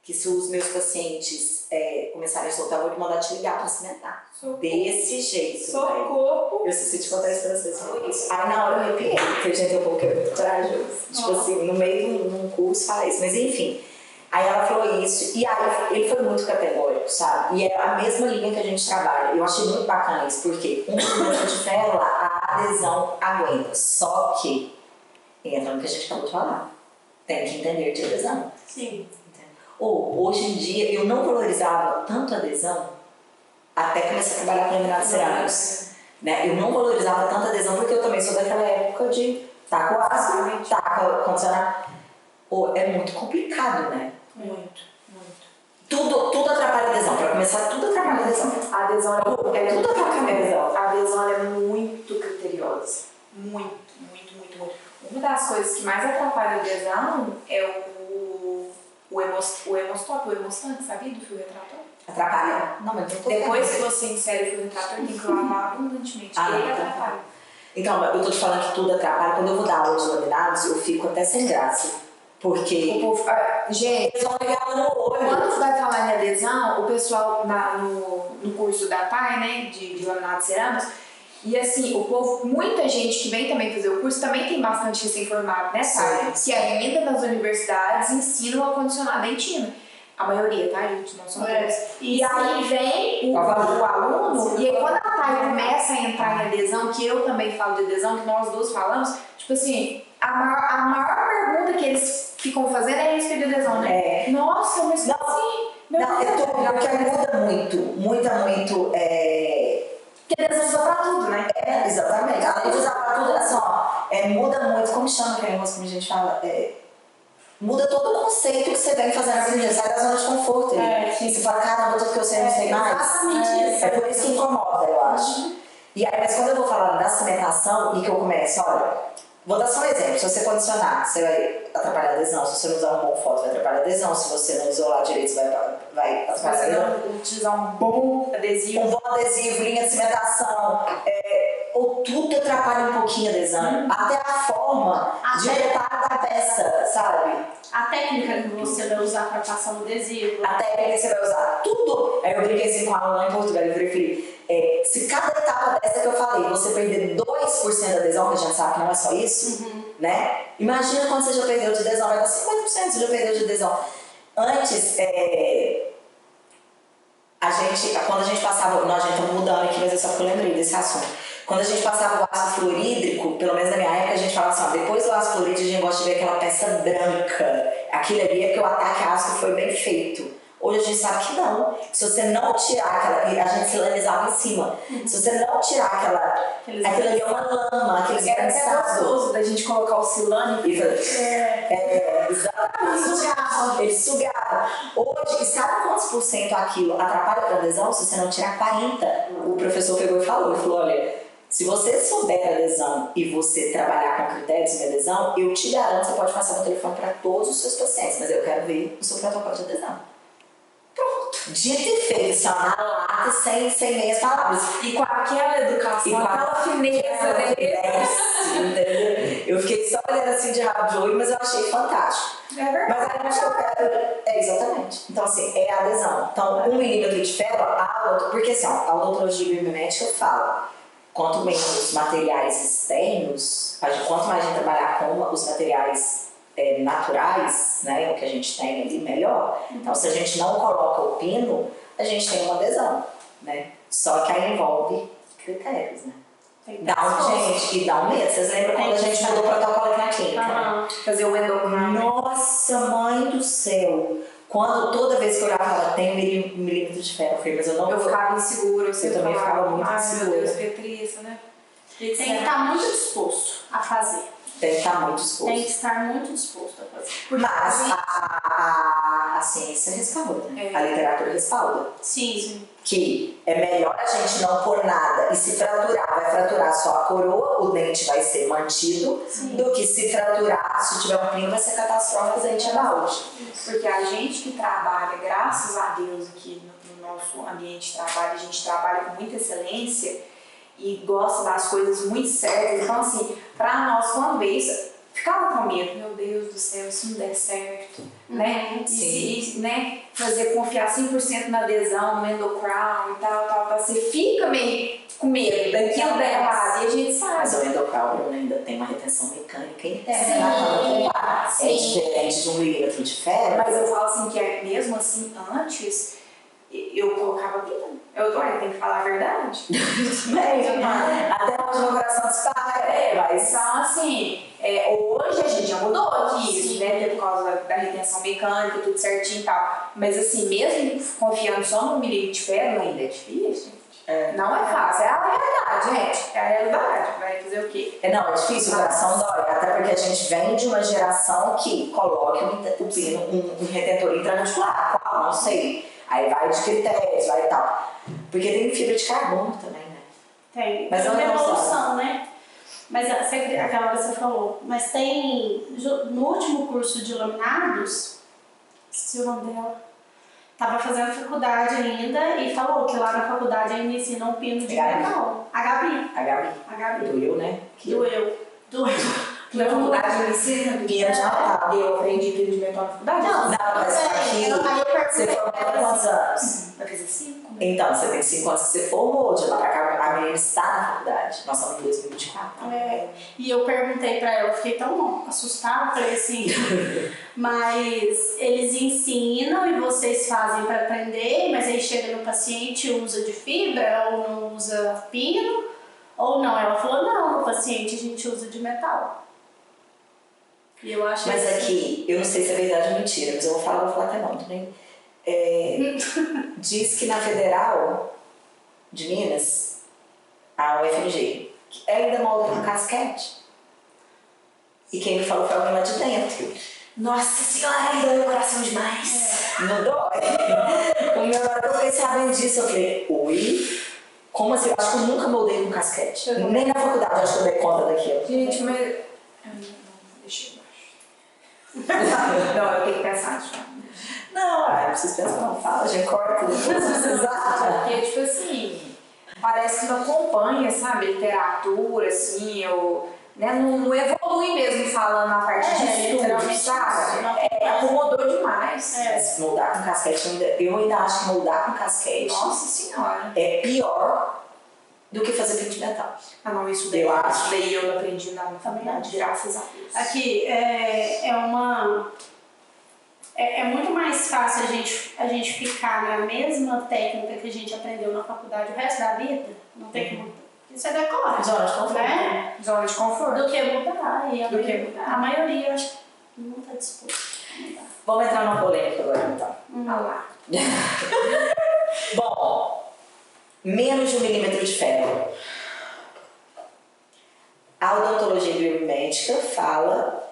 [SPEAKER 1] que se os meus pacientes começarem a soltar, eu vou te mandar te ligar para cimentar. Desse jeito.
[SPEAKER 3] Socorro!
[SPEAKER 1] Eu esqueci de contar isso pra vocês. Foi isso. Aí na hora eu arrepiei, porque gente, eu pouco corajoso. Tipo assim, no meio de um curso fala isso. Mas enfim. Aí ela falou isso, e aí ele foi muito categórico, sabe? E é a mesma linha que a gente trabalha. Eu achei muito bacana isso, porque 1 milímetro de férula, a adesão aguenta. Só que entra no que a gente acabou de falar. Tem que entender de adesão.
[SPEAKER 2] Sim.
[SPEAKER 1] Hoje em dia, eu não valorizava tanto a adesão, até começar a trabalhar com laminados cerâmicos. Né? Eu não valorizava tanto a adesão, porque eu também sou daquela época de taca o ácido, taca o condicionado. É muito complicado, né?
[SPEAKER 3] Muito.
[SPEAKER 1] Tudo atrapalha a adesão. Para começar, tudo atrapalha a adesão.
[SPEAKER 3] A adesão
[SPEAKER 1] Tudo atrapalha a adesão.
[SPEAKER 3] A adesão é muito criteriosa. Muito. Uma das coisas que mais atrapalha a adesão é o hemostop, o hemostante, sabia? Do fio retrator.
[SPEAKER 1] Atrapalha? Não, mas não tô
[SPEAKER 3] Depois que você insere o fio retrator, tem que lavar abundantemente. Ele atrapalha.
[SPEAKER 1] Então, eu tô te falando que tudo atrapalha. Quando eu vou dar aula de laminados, eu fico até sem graça. Porque
[SPEAKER 3] o povo, gente,
[SPEAKER 1] eles vão pegar no olho.
[SPEAKER 3] Quando vai falar em adesão, o pessoal no curso da PAI, né, de laminados cerâmicos, e assim, o povo, muita gente que vem também fazer o curso também tem bastante recém-formado nessa área, que ainda nas universidades ensinam a condicionar a dentina. A maioria, tá, gente? Não são todos. E aí vem o aluno, e aí quando a PAI começa a entrar em adesão, que eu também falo de adesão, que nós duas falamos, tipo assim, a maior pergunta que eles ficam fazendo é a respeito de adesão, né? Nossa, mas não, assim,
[SPEAKER 1] porque muda muito.
[SPEAKER 3] Porque adesão usa pra tudo, né?
[SPEAKER 1] Exatamente. Além de usar pra tudo, assim, ó, muda muito, como chama aquele negócio, como a gente fala? Muda todo o conceito que você vem fazendo na vida, sai da zona de conforto. E você fala, caramba, tudo que eu sei, não sei mais.
[SPEAKER 2] Exatamente isso.
[SPEAKER 1] É por isso que incomoda, eu acho. E aí, mas quando eu vou falar da cimentação e que eu começo, olha, vou dar só um exemplo. Se você condicionar, você vai atrapalhar a adesão. Se você não usar um bom foto, vai atrapalhar a adesão. Se você não isolar direito, você vai atrapalhar a adesão.
[SPEAKER 3] Se você não utilizar um bom adesivo.
[SPEAKER 1] Um bom adesivo, linha de cimentação, ou tudo atrapalha um pouquinho a adesão. Até a forma de preparo da peça, sabe?
[SPEAKER 2] A técnica que você vai usar para passar no adesivo.
[SPEAKER 1] A técnica que você vai usar, tudo. Aí eu brinquei assim com a aluna em Portugal, eu falei, se cada etapa dessa que eu falei, você perder 2% da adesão, que a gente sabe que não é só isso, né? Imagina quando você já perdeu de adesão, vai dar 50%, você já perdeu de adesão. Antes, quando a gente passava, a gente tá mudando aqui, mas é só que eu lembrei desse assunto. Quando a gente passava o ácido fluorídrico, pelo menos na minha época, a gente falava assim, depois do ácido fluorídrico a gente gosta de ver aquela peça branca. Aquilo ali é porque o ataque ácido foi bem feito. Hoje a gente sabe que não. Se você não tirar aquela... E a gente silanizava em cima. Se você não tirar aquilo ali é uma lama, aquele
[SPEAKER 3] Era até gostoso da gente colocar o silane.
[SPEAKER 1] Exatamente. Ele sugava. Hoje, e sabe quantos por cento aquilo atrapalha a adesão? Se você não tirar 40%. O professor pegou e falou, olha, se você souber a adesão e você trabalhar com critérios de adesão, eu te garanto, você pode passar no telefone para todos os seus pacientes, mas eu quero ver o seu protocolo de adesão. Dito e feito, assim, na lata, sem meias palavras.
[SPEAKER 3] E com aquela educação, com aquela fineza
[SPEAKER 1] entendeu? Eu fiquei só olhando assim de rabo de olho, mas eu achei fantástico.
[SPEAKER 3] É verdade.
[SPEAKER 1] Mas aí acho que eu quero... exatamente. Então, assim, é a adesão. Então, 1 milímetro de ferro, porque assim, a odontologia biomimética fala, quanto menos materiais externos, quanto mais a gente trabalhar com os materiais naturais, né, o que a gente tem ali, melhor. Então, se a gente não coloca o pino, a gente tem uma adesão, né? Só que aí envolve critérios, né?
[SPEAKER 2] Tem que
[SPEAKER 1] Dá
[SPEAKER 2] dar
[SPEAKER 1] um,
[SPEAKER 2] esforço.
[SPEAKER 1] gente, e dá um medo. Vocês lembram quando a gente mudou o protocolo aqui na clínica, né?
[SPEAKER 2] Aham.
[SPEAKER 3] Fazer o endocrinal.
[SPEAKER 1] Nossa, mãe do céu! Quando toda vez que eu olhava, ela tem um milímetro de ferro, eu falei, mas eu não
[SPEAKER 3] Eu
[SPEAKER 1] vou.
[SPEAKER 3] ficava insegura, eu
[SPEAKER 1] também ficava muito
[SPEAKER 3] ai,
[SPEAKER 1] insegura.
[SPEAKER 3] meu Deus, Patrícia, né?
[SPEAKER 2] Tem que estar muito disposto a fazer.
[SPEAKER 1] Tem que estar muito disposto.
[SPEAKER 2] Tem que estar muito disposto a fazer.
[SPEAKER 1] Mas a ciência respalda, né?
[SPEAKER 3] É.
[SPEAKER 1] A literatura respalda.
[SPEAKER 2] Sim.
[SPEAKER 1] Que é melhor a gente não pôr nada e se fraturar, vai fraturar só a coroa, o dente vai ser mantido,
[SPEAKER 2] Sim.
[SPEAKER 1] do que se fraturar, se tiver um pino, vai ser catastrófico, a dente é balde.
[SPEAKER 3] Porque a gente que trabalha, graças a Deus, aqui no nosso ambiente de trabalho, a gente trabalha com muita excelência e gosta das coisas muito certas. Então, assim, pra nós, quando isso, ficava com medo, meu Deus do céu, se não der certo, né? E né, fazer confiar 100% na adesão, no endocrown e tal, você fica meio com medo daquilo dar errado, e a gente
[SPEAKER 1] Mas
[SPEAKER 3] sabe.
[SPEAKER 1] o endocrown ainda tem uma retenção mecânica interna.
[SPEAKER 2] Sim.
[SPEAKER 1] É
[SPEAKER 2] Sim.
[SPEAKER 1] diferente de um milímetro de ferro.
[SPEAKER 3] Mas eu falo assim, que mesmo assim, antes, eu colocava vida. Olha, tem que falar a verdade.
[SPEAKER 1] Até hoje meu coração dispara, mas
[SPEAKER 3] Então, assim, hoje a gente já mudou aqui isso, né? Por causa da retenção mecânica, tudo certinho e tal. Mas, assim, mesmo confiando só no milímetro de ferro, ainda é difícil, gente. Não é fácil, é a realidade, gente. É a realidade. Vai fazer o quê?
[SPEAKER 1] não, é difícil, o coração dói, até porque a gente vem de uma geração que coloca um retentor intramuscular, qual? Não sei. Aí vai de critérios, vai e tal. Porque tem fibra de carbono também, né?
[SPEAKER 2] Tem.
[SPEAKER 1] Mas
[SPEAKER 2] Tem uma
[SPEAKER 1] eu não
[SPEAKER 2] evolução, né? Mas aquela hora você falou, mas tem, no último curso de laminados, esqueci o nome dela, estava fazendo faculdade ainda e falou que lá na faculdade ainda ensinam um pino de metal. A Gabi.
[SPEAKER 1] A Gabi. Doeu, né?
[SPEAKER 2] Doeu.
[SPEAKER 3] Na faculdade de medicina,
[SPEAKER 1] Pino de metal.
[SPEAKER 3] eu aprendi pino de metal na faculdade.
[SPEAKER 1] Não, mas aqui
[SPEAKER 2] Aí eu
[SPEAKER 1] você
[SPEAKER 2] perguntei
[SPEAKER 1] formou
[SPEAKER 2] pra
[SPEAKER 1] há
[SPEAKER 2] ela
[SPEAKER 1] quantos anos?
[SPEAKER 3] Vai fazer 5, né?
[SPEAKER 1] Então, você tem 5 anos que você formou, de lá pra cá a menina está na faculdade. Nós estamos em 2024.
[SPEAKER 2] E eu perguntei pra ela, fiquei tão assustada, falei assim, mas eles ensinam e vocês fazem pra aprender, mas aí chega no paciente usa de fibra ou não usa pino, ou não. Ela falou, não, no paciente a gente usa de metal. E eu acho
[SPEAKER 1] Mas aqui, eu não sei se é verdade ou mentira, mas eu vou falar até não, também. Diz que na Federal de Minas, a UFMG, ainda molda com casquete. E quem me falou foi alguém lá de dentro. Nossa senhora, dói o coração demais. Não dói? O meu hora que eu fiquei sabendo disso, eu falei, oi? Como assim? Eu acho que eu nunca moldei com casquete. Nem na faculdade eu acho que eu dei conta daquilo.
[SPEAKER 3] Gente, mas... deixa eu baixo. Não, eu tenho que pensar nisso.
[SPEAKER 1] Não, não preciso pensar, não fala, já corta, não precisar.
[SPEAKER 3] Porque, tipo assim, parece que não acompanha, sabe, literatura, assim, ou... Né, não evolui mesmo falando na parte de estudo, sabe? Acomodou demais.
[SPEAKER 1] Se moldar com casquete, eu ainda acho que moldar com casquete
[SPEAKER 3] Nossa senhora.
[SPEAKER 1] é pior do que fazer pino de metal.
[SPEAKER 3] Ah, não, isso daí eu não aprendi na faculdade, graças a Deus.
[SPEAKER 2] Aqui é muito mais fácil a gente ficar na mesma técnica que a gente aprendeu na faculdade o resto da vida. Não tem como. Isso é decora.
[SPEAKER 1] Zona de conforto.
[SPEAKER 2] Né?
[SPEAKER 3] Zona de conforto.
[SPEAKER 2] Do que mudar. E
[SPEAKER 3] Do
[SPEAKER 2] a maioria, eu acho que não está disposta a mudar.
[SPEAKER 1] Vamos entrar numa polêmica agora, então.
[SPEAKER 3] Ah lá.
[SPEAKER 1] Bom, menos de 1 milímetro de ferro. A odontologia biomédica fala,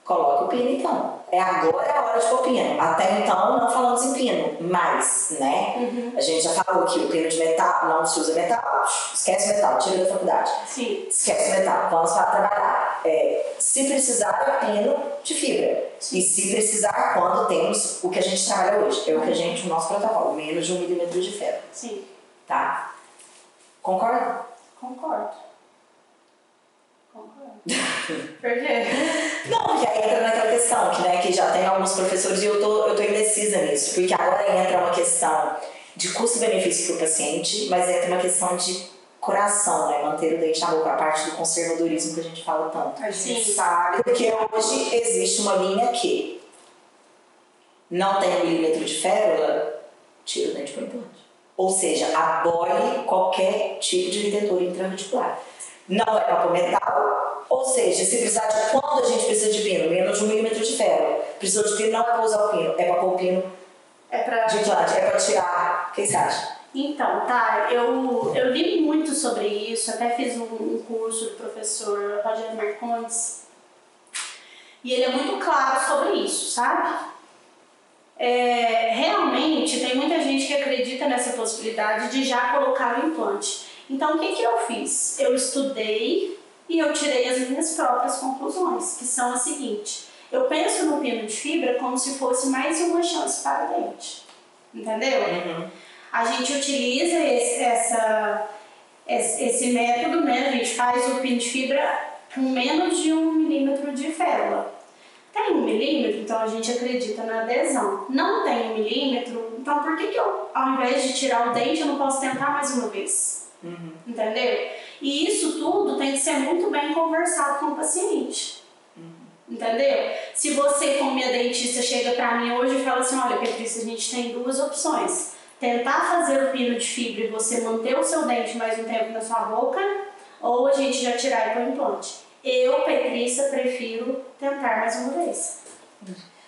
[SPEAKER 1] coloca o pino então. Agora é a hora de pôr pino. Até então não falamos em pino, mas, né? A gente já falou que o pino de metal, não se usa metal, esquece metal, tira da faculdade.
[SPEAKER 2] Sim.
[SPEAKER 1] Esquece metal, vamos para trabalhar. Se precisar, é pino de fibra. Sim. E se precisar, quando temos o que a gente trabalha hoje. É o nosso protocolo, menos de 1 milímetro de ferro.
[SPEAKER 2] Sim.
[SPEAKER 1] Tá? Concorda?
[SPEAKER 2] Concordo. Por quê?
[SPEAKER 1] Não, porque aí entra naquela questão que já tem alguns professores e eu tô indecisa nisso. Porque agora entra uma questão de custo-benefício para o paciente, mas entra uma questão de coração, né? Manter o dente na boca, a parte do conservadorismo que a gente fala tanto.
[SPEAKER 3] A gente sabe.
[SPEAKER 1] Porque hoje existe uma linha que não tem 1 milímetro de ferro, ela tira o dente com implante. Ou seja, abole qualquer tipo de retentor intrarreticular. Não é para pôr metal, ou seja, se precisar de quando a gente precisa de pino, menos de 1 milímetro de ferro. Precisou de pino, não é para usar o pino, é para pôr o pino de plante, é para tirar. O que você acha?
[SPEAKER 2] Então, tá, eu li muito sobre isso, até fiz um curso do professor Rogério Marcondes, e ele é muito claro sobre isso, sabe? Realmente, tem muita gente que acredita nessa possibilidade de já colocar o implante. Então, o que eu fiz? Eu estudei e eu tirei as minhas próprias conclusões, que são as seguintes. Eu penso no pino de fibra como se fosse mais uma chance para o dente, entendeu?
[SPEAKER 1] Uhum.
[SPEAKER 2] A gente utiliza esse método, né? A gente faz o pino de fibra com menos de 1 milímetro de férula. Tem 1 milímetro, então a gente acredita na adesão. Não tem 1 milímetro, então por que eu, ao invés de tirar o dente, eu não posso tentar mais uma vez?
[SPEAKER 1] Uhum.
[SPEAKER 2] Entendeu? E isso tudo tem que ser muito bem conversado com o paciente. Entendeu? Se você, como minha dentista, chega pra mim hoje e fala assim, olha, Patrícia, a gente tem 2 opções. Tentar fazer o pino de fibra e você manter o seu dente mais um tempo na sua boca, ou a gente já tirar e pôr o implante. Eu, Patrícia, prefiro tentar mais uma vez.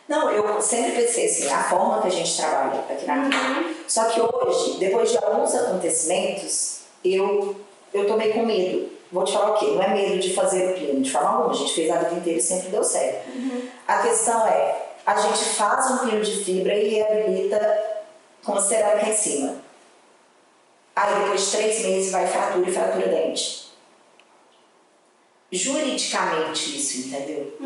[SPEAKER 1] Não, eu sempre pensei assim, a forma que a gente trabalha aqui na clínica. Só que hoje, depois de alguns acontecimentos, eu tomei com medo. Vou te falar o quê? Não é medo de fazer o pino, de forma alguma. A gente fez a vida inteira e sempre deu certo. A questão é, a gente faz um pino de fibra e reabilita com a cerâmica em cima. Aí depois de 3 meses vai fratura e fratura dente. Juridicamente isso, entendeu?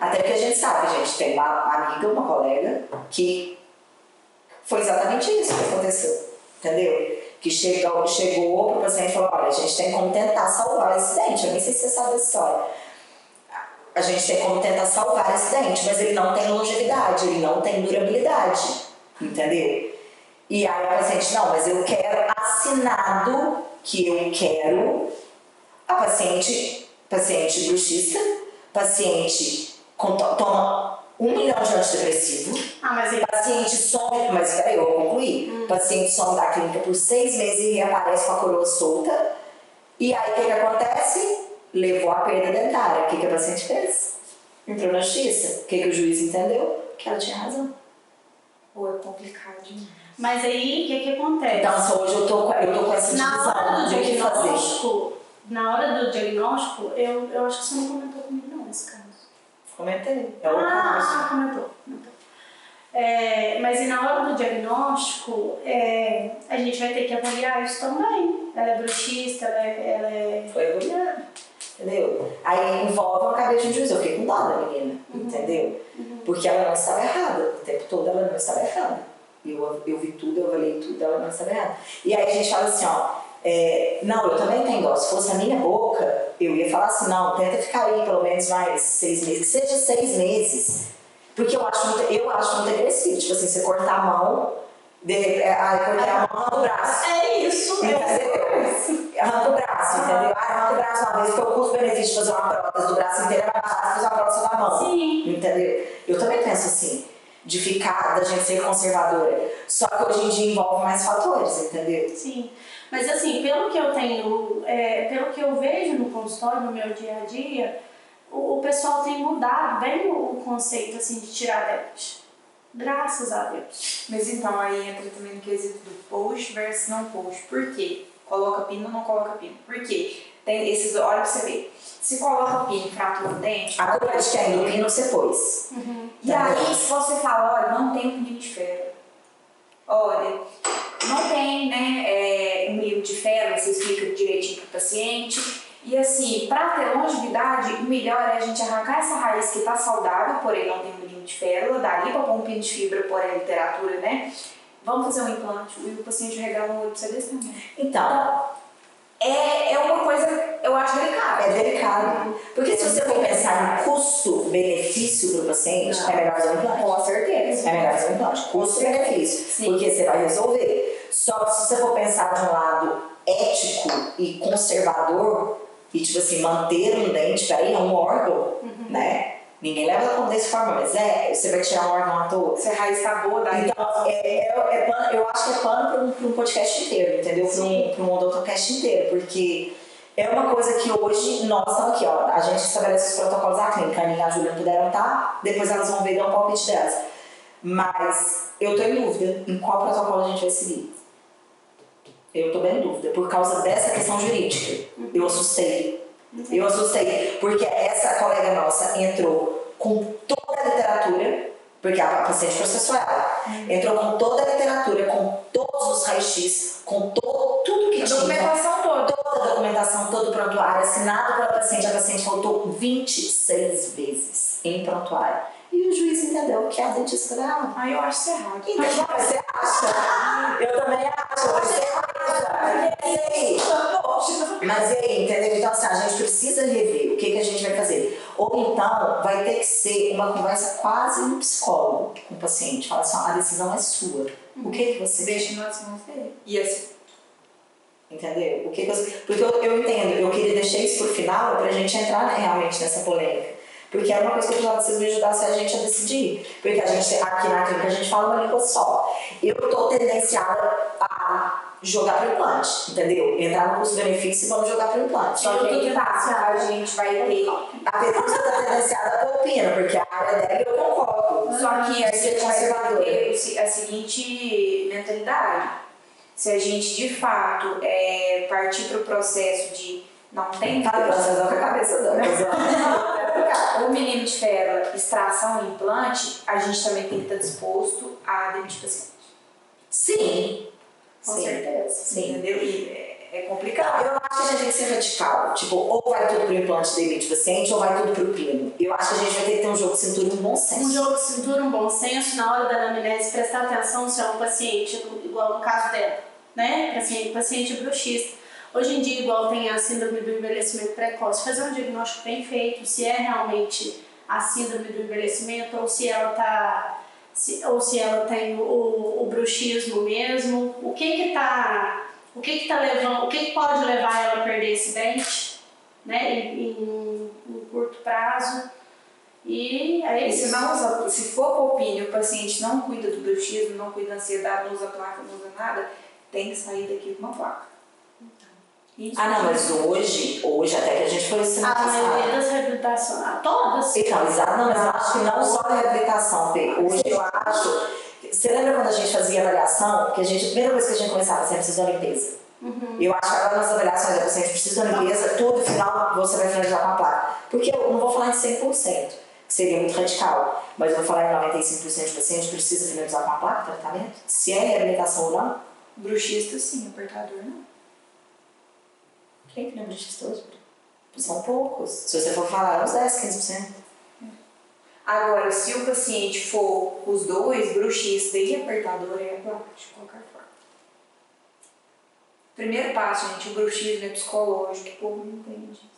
[SPEAKER 1] Até porque a gente sabe, a gente tem uma amiga, uma colega, que foi exatamente isso que aconteceu, entendeu? Que chegou pro paciente e falou, olha, a gente tem como tentar salvar esse dente, eu nem sei se você sabe dessa história. A gente tem como tentar salvar esse dente, mas ele não tem longevidade, ele não tem durabilidade, entendeu? E aí a paciente, não, mas eu quero assinado que eu quero. A paciente bruxista, paciente toma 1 milhão de antidepressivo, paciente some, mas peraí, eu vou concluir. Paciente some da clínica por 6 meses e reaparece com a coroa solta. E aí o que acontece? Levou a perda dentária. O que a paciente fez? Entrou na justiça. O que o juiz entendeu? Que ela tinha razão.
[SPEAKER 3] Ou é complicado demais.
[SPEAKER 2] Mas aí, o que acontece?
[SPEAKER 1] Então, só hoje eu tô com essa divisão de o que fazer.
[SPEAKER 2] Na hora do diagnóstico, eu acho que você não comentou comigo não, nesse caso.
[SPEAKER 1] Comentei.
[SPEAKER 2] Comentou. Mas e na hora do diagnóstico, a gente vai ter que avaliar isso também. Ela é bruxista, ela é...
[SPEAKER 1] Foi avaliada, entendeu? Aí envolve uma cabeça de juiz. Eu fiquei com dó da menina, entendeu? Porque ela não estava errada. O tempo todo ela não estava errada. Eu vi tudo, eu avaliei tudo, ela não estava errada. E aí a gente fala assim, ó, não, eu também tenho dó. Se fosse a minha boca, eu ia falar assim, não, tenta ficar aí pelo menos mais 6 meses, que seja 6 meses. Porque eu acho muito agressivo, tipo assim, você cortar a mão, cortar a mão, arranca o braço.
[SPEAKER 2] É isso,
[SPEAKER 1] entendeu? Arranca o braço, entendeu? Arranca o braço uma vez, porque o custo-benefício de fazer uma prótese do braço inteiro é mais barato que fazer uma prótese da mão.
[SPEAKER 2] Sim.
[SPEAKER 1] Entendeu? Eu também penso assim, da gente ser conservadora. Só que hoje em dia envolve mais fatores, entendeu?
[SPEAKER 2] Sim. Mas assim, pelo que eu tenho, pelo que eu vejo no consultório, no meu dia a dia, o pessoal tem mudado bem o conceito assim, de tirar dente. Graças a Deus.
[SPEAKER 3] Mas então aí entra também no quesito do post versus não post. Por quê? Coloca pino ou não coloca pino? Por quê? Tem esses, olha pra você ver. Se coloca pino e fratura o dente...
[SPEAKER 1] A culpa de quem? Do pino você pôs.
[SPEAKER 3] E aí, se você fala, olha, não tem um milímetro de ferro. Olha, não tem, né, 1 milímetro de ferro, você explica direitinho pro paciente. E assim, para ter longevidade, o melhor é a gente arrancar essa raiz que está saudável, porém não tem um milímetro de férula, dali para pôr um pino de fibra, porém literatura, né? Vamos fazer um implante e o paciente regala um olho para você desse tamanho.
[SPEAKER 1] Então,
[SPEAKER 3] é uma coisa, eu acho delicada.
[SPEAKER 1] É delicado. Porque se você for pensar em custo-benefício para o paciente, é melhor fazer um implante.
[SPEAKER 3] Com certeza.
[SPEAKER 1] É melhor fazer um implante. Custo-benefício. Porque você vai resolver. Só que se você for pensar de um lado ético e conservador, e tipo assim, manter um dente, peraí, é um órgão, né? Ninguém leva como dessa forma, mas você vai tirar um órgão à toa.
[SPEAKER 3] Se a raiz tá boa, daí.
[SPEAKER 1] Então, eu acho que é pano para um podcast inteiro, entendeu? Para um odontocast inteiro, porque É uma coisa que hoje nós estamos aqui, ó, a gente estabelece os protocolos da clínica, a Aninha e a Júlia puderam estar, depois elas vão ver e dar um palpite delas. Mas eu estou em dúvida em qual protocolo a gente vai seguir. Eu estou bem em dúvida, por causa dessa questão jurídica. Eu assustei. Eu assustei, porque essa colega nossa entrou com toda a literatura, porque a paciente processou ela, entrou com toda a literatura, com todos os raios-x, com tudo que tinha.
[SPEAKER 3] A documentação toda.
[SPEAKER 1] Toda a documentação, todo o prontuário, assinado pela paciente. A paciente faltou 26 vezes em prontuário. E o juiz entendeu que a dentista dela.
[SPEAKER 3] Ah, eu acho isso errado.
[SPEAKER 1] Então, você acha? Eu também acho. Você acha? Mas e aí, entendeu? Então, assim, a gente precisa rever o que a gente vai fazer. Ou então, vai ter que ser uma conversa quase no psicólogo com o paciente. Fala assim, a decisão é sua. O que você
[SPEAKER 3] deixa nas mãos dele. E assim.
[SPEAKER 1] Entendeu? O que você... Porque eu entendo, eu queria deixar isso por final pra gente entrar, né, realmente nessa polêmica. Porque era uma coisa que eu precisava que vocês me ajudassem a gente a decidir. Porque a gente, aqui na clínica, a gente fala uma língua só. Eu tô tendenciada a jogar pro implante, entendeu? Entrar no custo-benefício e vamos jogar pro implante.
[SPEAKER 3] Só que aí tá, a gente vai ter...
[SPEAKER 1] A pessoa tá tendenciada a opina, porque a área dela eu concordo.
[SPEAKER 3] Só que a gente vai
[SPEAKER 1] conservadora.
[SPEAKER 3] ter a seguinte mentalidade. Se a gente, de fato, partir pro processo de não tem...
[SPEAKER 1] Tá, vocês vão com a cabeça dela.
[SPEAKER 3] 1 milímetro de ferro, extração e implante, a gente também tem que estar disposto a demitir paciente.
[SPEAKER 1] Sim.
[SPEAKER 3] Com
[SPEAKER 1] Sim.
[SPEAKER 3] certeza.
[SPEAKER 1] Sim.
[SPEAKER 3] Entendeu? E é complicado.
[SPEAKER 1] Eu acho que a gente tem que ser radical. Tipo, ou vai tudo pro implante de demite paciente, ou vai tudo pro pino. Eu acho que a gente vai ter que ter um jogo de cintura e um bom senso.
[SPEAKER 2] Um jogo de cintura, um bom senso, na hora da anamnese, prestar atenção se é um paciente, igual no caso dela, né? Paciente bruxista. Hoje em dia, igual tem a síndrome do envelhecimento precoce, fazer um diagnóstico bem feito, se é realmente a síndrome do envelhecimento ou se ela tá, ou se ela tem o bruxismo mesmo, o que levando, o que pode levar ela a perder esse dente, né, em curto prazo. E aí,
[SPEAKER 3] se for copinho, o paciente não cuida do bruxismo, não cuida da ansiedade, não usa placa, não usa nada, tem que sair daqui com uma placa. Isso.
[SPEAKER 1] Não, mas hoje até que a gente foi ensinar
[SPEAKER 2] a maioria das reabilitações, todas.
[SPEAKER 1] Então, exato, não, mas eu acho que não só a reabilitação, Fê. Hoje eu acho... Você lembra quando a gente fazia avaliação, que a primeira coisa que a gente começava, você precisa de uma limpeza. Eu acho que agora nas avaliações da paciente precisa de uma limpeza, tudo final você vai finalizar com a placa. Porque eu não vou falar em 100%, que seria muito radical, mas eu vou falar em 95% de paciente precisa finalizar com a placa, tratamento. Se é reabilitação ou não.
[SPEAKER 3] Bruxista sim, apertador não.
[SPEAKER 1] Quem que não é bruxista hoje? São poucos. Se você for falar, uns 10, 15%.
[SPEAKER 3] Agora, se o paciente for os dois, bruxista e apertador, é placa de qualquer forma. Primeiro passo, gente, o bruxismo é psicológico, o povo não entende.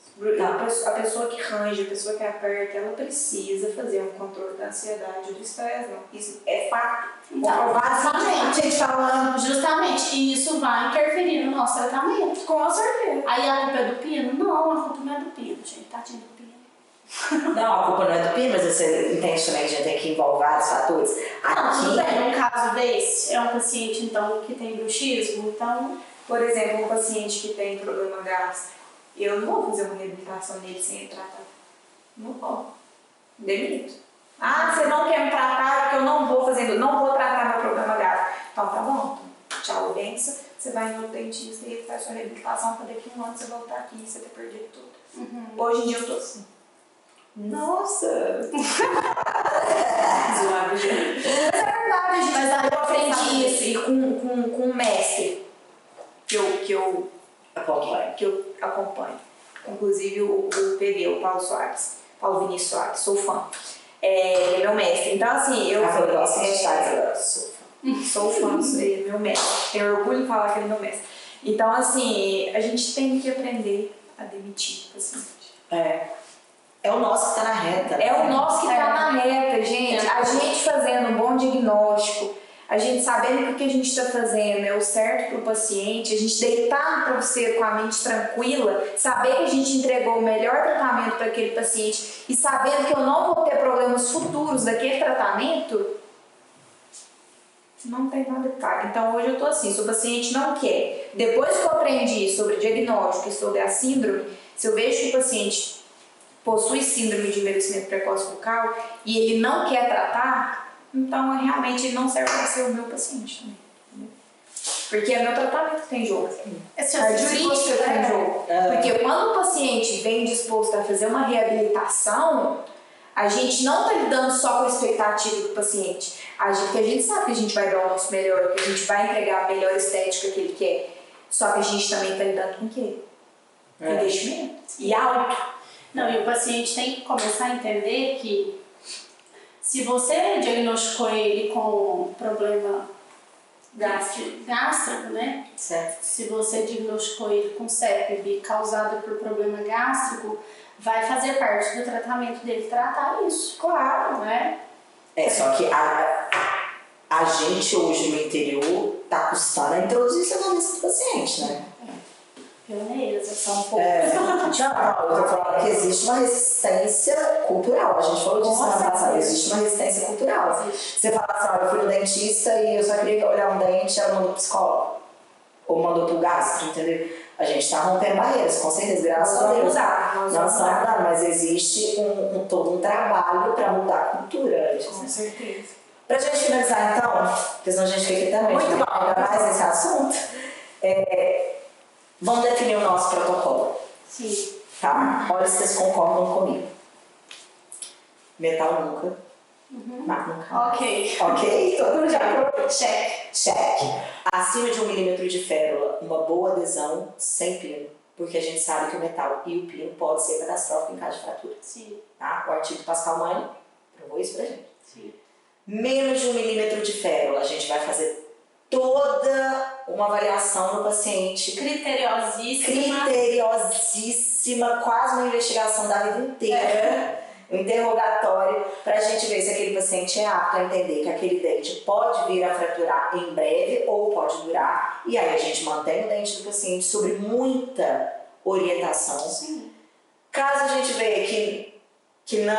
[SPEAKER 3] A pessoa que range, a pessoa que aperta, ela precisa fazer um controle da ansiedade, do estresse, não. Isso é fato.
[SPEAKER 2] Então, basicamente, justamente, e isso vai interferir no nosso tratamento.
[SPEAKER 3] Com certeza.
[SPEAKER 2] Aí a culpa é do pino? Não, a culpa não é do pino, gente, tadinho do pino.
[SPEAKER 1] Não, a culpa não é do pino, mas você entende também que a gente tem que envolver vários fatores.
[SPEAKER 2] Não, tudo bem, num caso desse, é um paciente, então, que tem bruxismo, então...
[SPEAKER 3] Por exemplo, um paciente que tem problema gástrico, eu não vou fazer uma reabilitação nele sem ele tratar. Não vou. Demito. Você não quer me tratar porque eu não vou tratar meu problema gástrico. Então tá bom, tchau, benção. Você vai em outro dentista e ele faz sua reabilitação para daqui a um ano você voltar aqui e você ter perdido tudo. Hoje em dia eu tô assim.
[SPEAKER 1] Nossa!
[SPEAKER 3] Zoado, gente. Mas é verdade, gente. Mas eu aprendi isso e com um mestre que eu acompanho. Inclusive o PV, o Paulo Vinícius Soares, sou fã. Ele é meu mestre. Então, assim, eu
[SPEAKER 1] gosto de estar agora, sou fã.
[SPEAKER 3] Sou fã, ele é meu mestre. Tenho orgulho de falar que ele é meu mestre. Então, assim, a gente tem que aprender a demitir o paciente.
[SPEAKER 1] É o nosso que está na reta.
[SPEAKER 3] É o nosso que está na reta, gente. A gente fazendo um bom diagnóstico, a gente sabendo que o que a gente está fazendo é o certo para o paciente, a gente deitar no travesseiro com a mente tranquila, saber que a gente entregou o melhor tratamento para aquele paciente e sabendo que eu não vou ter problemas futuros daquele tratamento, Não tem nada claro. Então hoje eu tô assim, se o paciente não quer, depois que eu aprendi sobre diagnóstico e sobre a síndrome, se eu vejo que o paciente possui síndrome de envelhecimento precoce bucal e ele não quer tratar, então realmente ele não serve para ser o meu paciente também. Porque é meu tratamento que tem jogo. A jurídica que tem jogo. Porque quando o paciente vem disposto a fazer uma reabilitação, a gente não está lidando só com a expectativa do paciente. Porque a gente sabe que a gente vai dar o nosso melhor, que a gente vai entregar a melhor estética que ele quer. Só que a gente também está lidando com o quê? Investimento. E alto.
[SPEAKER 2] Não, e o paciente tem que começar a entender que se você diagnosticou ele com problema gástrico, né?
[SPEAKER 1] Certo.
[SPEAKER 2] Se você diagnosticou ele com CEPB causado por problema gástrico, vai fazer parte do tratamento dele tratar isso. Claro, né?
[SPEAKER 1] Só que a gente hoje no interior tá custando a introduzir isso na lista do paciente, né?
[SPEAKER 2] Pioneiras, são um pouco.
[SPEAKER 1] Não, eu tô falando que existe uma resistência cultural. A gente falou disso semana passada, existe uma resistência cultural. Você fala assim, olha, eu fui no dentista e eu só queria olhar um dente, ela mandou pro psicólogo. Ou mandou pro gastro, entendeu? A gente tá rompendo barreiras, com certeza, graças a Deus. Nós estamos mudando, mas existe todo um trabalho para mudar a cultura antes.
[SPEAKER 3] Com certeza.
[SPEAKER 1] Pra gente finalizar então, porque senão a gente fica aqui também,
[SPEAKER 3] Muito bom.
[SPEAKER 1] ainda mais nesse assunto, vamos definir o nosso protocolo.
[SPEAKER 2] Sim.
[SPEAKER 1] Tá? Olha se vocês concordam comigo. Metal nunca. Nunca.
[SPEAKER 2] Ok.
[SPEAKER 1] Ok? Todo mundo já falou?
[SPEAKER 2] Check.
[SPEAKER 1] Check. Acima de 1 milímetro de férula, uma boa adesão sem pino. Porque a gente sabe que o metal e o pino pode ser catastrófico em caso de fratura.
[SPEAKER 2] Sim.
[SPEAKER 1] Tá? O artigo Pascal Mani provou isso pra gente.
[SPEAKER 2] Sim.
[SPEAKER 1] Menos de 1 milímetro de férula, a gente vai fazer toda uma avaliação no paciente. Criteriosíssima, quase uma investigação da vida inteira. Um interrogatório para a gente ver se aquele paciente é apto a entender que aquele dente pode vir a fraturar em breve ou pode durar. E aí a gente mantém o dente do paciente sobre muita orientação.
[SPEAKER 2] Sim.
[SPEAKER 1] Caso a gente veja que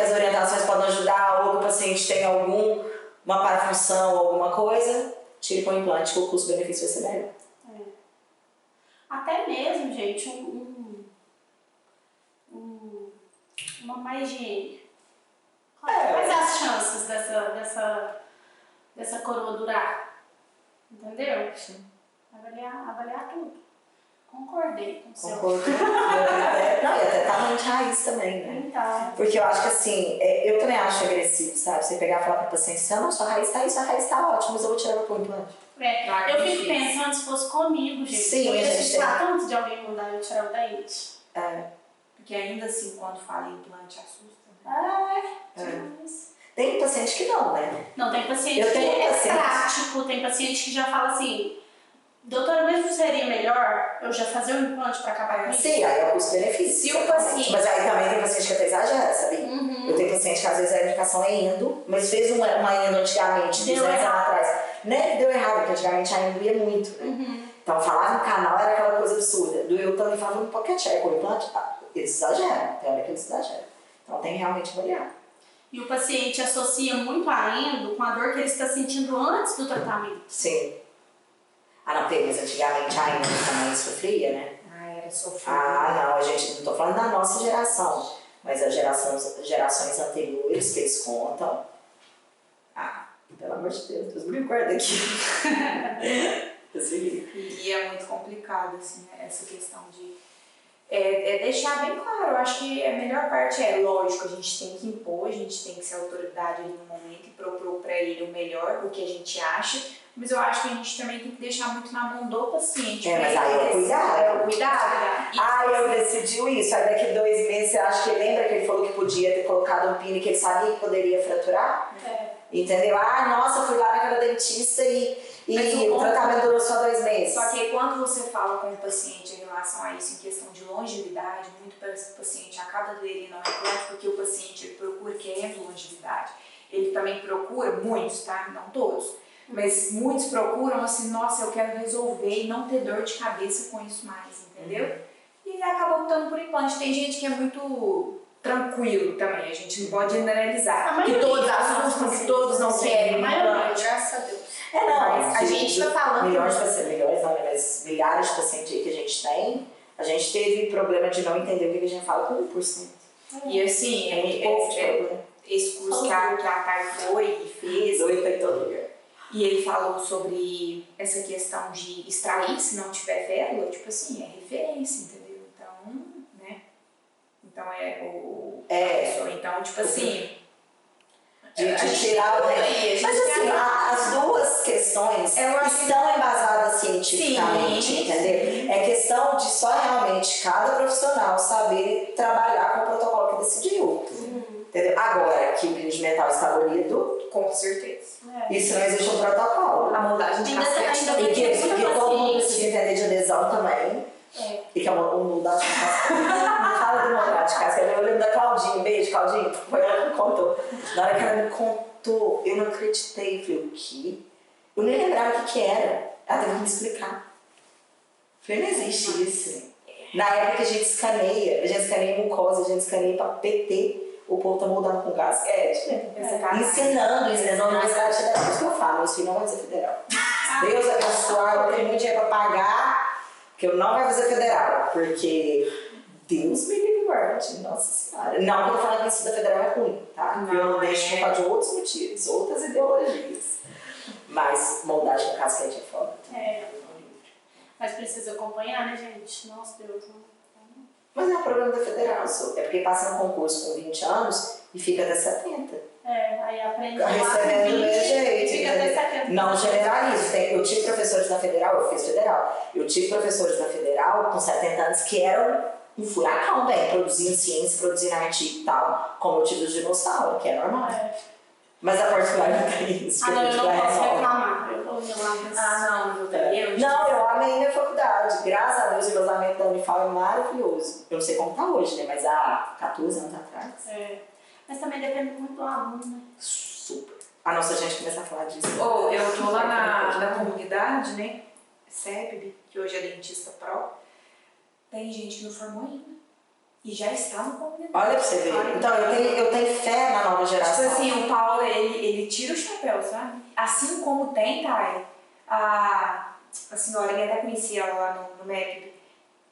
[SPEAKER 1] as orientações podem ajudar ou que o paciente tem uma parafunção ou alguma coisa, tire com o implante que o custo-benefício vai ser melhor.
[SPEAKER 2] Até mesmo, gente, uma má higiene. Quais as chances dessa coroa durar? Entendeu?
[SPEAKER 1] Sim.
[SPEAKER 2] Avaliar tudo. Concordei com o seu.
[SPEAKER 1] Não, e até tamanho de raiz também, né?
[SPEAKER 2] Então.
[SPEAKER 1] Porque eu acho que assim, eu também acho agressivo, sabe? Você pegar e falar para o paciente assim, não, sua raiz tá aí, sua raiz tá ótima, mas eu vou tirar meu implante.
[SPEAKER 2] Eu fico pensando se fosse comigo, gente.
[SPEAKER 1] Sim,
[SPEAKER 2] eu ia
[SPEAKER 1] a gente
[SPEAKER 2] assustar tanto de alguém mandar eu tirar o dente.
[SPEAKER 3] Porque ainda assim, quando fala em implante, assusta.
[SPEAKER 1] Tem paciente que não, né?
[SPEAKER 2] Não, tem paciente
[SPEAKER 1] Eu
[SPEAKER 2] que
[SPEAKER 1] tenho
[SPEAKER 2] é
[SPEAKER 1] paciente.
[SPEAKER 2] prático, tem paciente que já fala assim, doutora, mesmo seria melhor eu já fazer um implante para acabar com isso?
[SPEAKER 1] Sim, aí é o custo-benefício.
[SPEAKER 3] Se o paciente...
[SPEAKER 1] Mas aí também tem paciente que até exagera, sabe? Eu tenho paciente que às vezes a indicação é endo, mas fez uma endo antigamente, 200 anos atrás. Né? Deu errado, porque antigamente a endo ia muito, né? Então falava no canal, era aquela coisa absurda. Doeu tanto e falava, pode quietar, com o implante, eles exageram, tem hora que eles exageram. Então tem realmente que avaliar.
[SPEAKER 2] E o paciente associa muito a endo com a dor que ele está sentindo antes do tratamento.
[SPEAKER 1] Sim. Não, mas antigamente a endo também sofria, né?
[SPEAKER 3] Era sofrido.
[SPEAKER 1] Não, a gente não tô falando da nossa geração, mas as gerações anteriores que eles contam. Pelo amor de Deus me guarda aqui.
[SPEAKER 3] E é muito complicado, assim, essa questão de deixar bem claro. Eu acho que a melhor parte lógico, a gente tem que impor, a gente tem que ser autoridade ali no momento e propor para ele o melhor, o que a gente acha, mas eu acho que a gente também tem que deixar muito na mão do paciente.
[SPEAKER 1] Mas aí é o cuidado.
[SPEAKER 3] É o cuidado.
[SPEAKER 1] Eu decidiu isso, aí daqui 2 meses você acha que lembra que ele falou que podia ter colocado um pino e que ele sabia que poderia fraturar? Entendeu? Nossa, fui lá naquela dentista e o tratamento durou só 2 meses.
[SPEAKER 3] Só que quando você fala com o paciente em relação a isso, em questão de longevidade, muito paciente acaba aderindo ao implante porque o paciente procura querendo longevidade. Ele também procura, muitos, tá? Não todos, mas muitos procuram assim, nossa, eu quero resolver e não ter dor de cabeça com isso mais, entendeu? E acaba optando por implante. Tem gente que é muito tranquilo também, a gente não pode generalizar. Que todos assustam, que todos não querem implante.
[SPEAKER 2] Graças a Deus.
[SPEAKER 3] A gente tá falando...
[SPEAKER 1] milhões de pacientes, milhões não, né, mas milhares de pacientes aí que a gente tem, a gente teve problema de não entender o que a gente fala com 1%.
[SPEAKER 3] E assim,
[SPEAKER 1] É muito pouco de problema.
[SPEAKER 3] esse curso que a Thay foi e fez,
[SPEAKER 1] Doido em todo lugar.
[SPEAKER 3] e ele falou sobre essa questão de extrair se não tiver férula, tipo assim, é referência, entendeu? Então, né? Então então, tipo assim...
[SPEAKER 1] De tirar o dente. Mas assim, as duas questões estão embasadas cientificamente,
[SPEAKER 3] sim,
[SPEAKER 1] entendeu? É questão de só realmente cada profissional saber trabalhar com o protocolo que decidiu. Entendeu? Agora que o cliente mental está abolido,
[SPEAKER 3] com certeza.
[SPEAKER 1] isso não existe um protocolo.
[SPEAKER 3] A moldagem de casquete.
[SPEAKER 1] E que todo mundo precisa entender de adesão também. E que é uma moldagem de casquete. Não fala de moldagem de casquete. Eu lembro da Claudinha, beijo, Claudinha. Foi ela que me contou. Na hora que ela me contou, eu não acreditei. Eu falei, o quê? Eu nem lembrava o que era. Ela teve que me explicar. Eu falei, não existe isso. Na época que a gente escaneia mucosa, a gente escaneia para PT. O povo tá moldando com casquete, né? Ensinando isso na Universidade Federal. Por isso que eu falo, meus filhos não vão fazer federal. Deus abençoe, eu tenho muito dinheiro pra pagar, que eu não vou fazer federal. Porque Deus me livre guarde, nossa senhora. Não que eu falo que o ensino da federal é ruim, tá? Eu não deixo por causa de outros motivos, outras ideologias. Mas moldagem com casquete é foda.
[SPEAKER 2] Mas precisa acompanhar, né, gente? Nossa, Deus, não.
[SPEAKER 1] Mas não é o problema da federal, é porque passa no concurso com 20 anos e fica até 70.
[SPEAKER 2] Aí aprende
[SPEAKER 1] recebendo do mesmo jeito.
[SPEAKER 2] Fica até 70.
[SPEAKER 1] Não generalizo. Eu tive professores da federal, eu fiz federal. Eu tive professores da federal com 70 anos que eram um furacão, velho, produzindo ciência, produzindo artigo e tal, como eu tive os dinossauros, que é normal. Mas a particular não tem isso.
[SPEAKER 2] Não, eu não posso reclamar. Eu vou
[SPEAKER 3] não,
[SPEAKER 1] eu amei minha faculdade. Graças a Deus, o endosamento da Unifal é maravilhoso. Eu não sei como tá hoje, né? Mas há 14 anos atrás.
[SPEAKER 2] Mas também depende muito do aluno, né?
[SPEAKER 1] Super. A nossa gente começar a falar disso.
[SPEAKER 3] Eu tô lá na comunidade, né? CEPB, que hoje é dentista pro. Tem gente que não formou ainda. E já está na comunidade.
[SPEAKER 1] Olha pra você ver. Então, eu tenho fé na nova geração.
[SPEAKER 3] Tipo assim, o Paulo, ele tira o chapéu, sabe? Assim como tem, Thay, a senhora, ele até conhecia ela lá no MEP,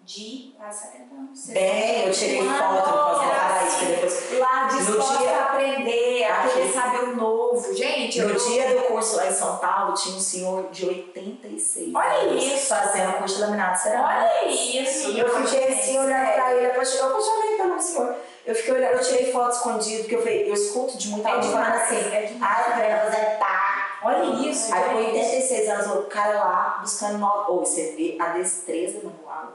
[SPEAKER 3] de quase 70 anos.
[SPEAKER 1] Bem, eu tirei foto, posso falar isso, que depois...
[SPEAKER 3] Lá disposta a aprender, a querer saber o novo. Gente,
[SPEAKER 1] no dia do curso lá em São Paulo, tinha um senhor de 86
[SPEAKER 3] Olha
[SPEAKER 1] anos
[SPEAKER 3] isso!
[SPEAKER 1] fazendo curso de laminado cerâmico.
[SPEAKER 3] Olha isso!
[SPEAKER 1] Eu fiquei assim, olhando pra ele, eu apaixonei pelo senhor. Eu fiquei olhando, eu tirei foto escondido, porque eu falei, eu escuto de muita gente falando assim, ai, eu quero aposentar.
[SPEAKER 3] Olha isso!
[SPEAKER 1] Aí com 86 anos, o cara lá buscando nova. Ou você vê a destreza manual.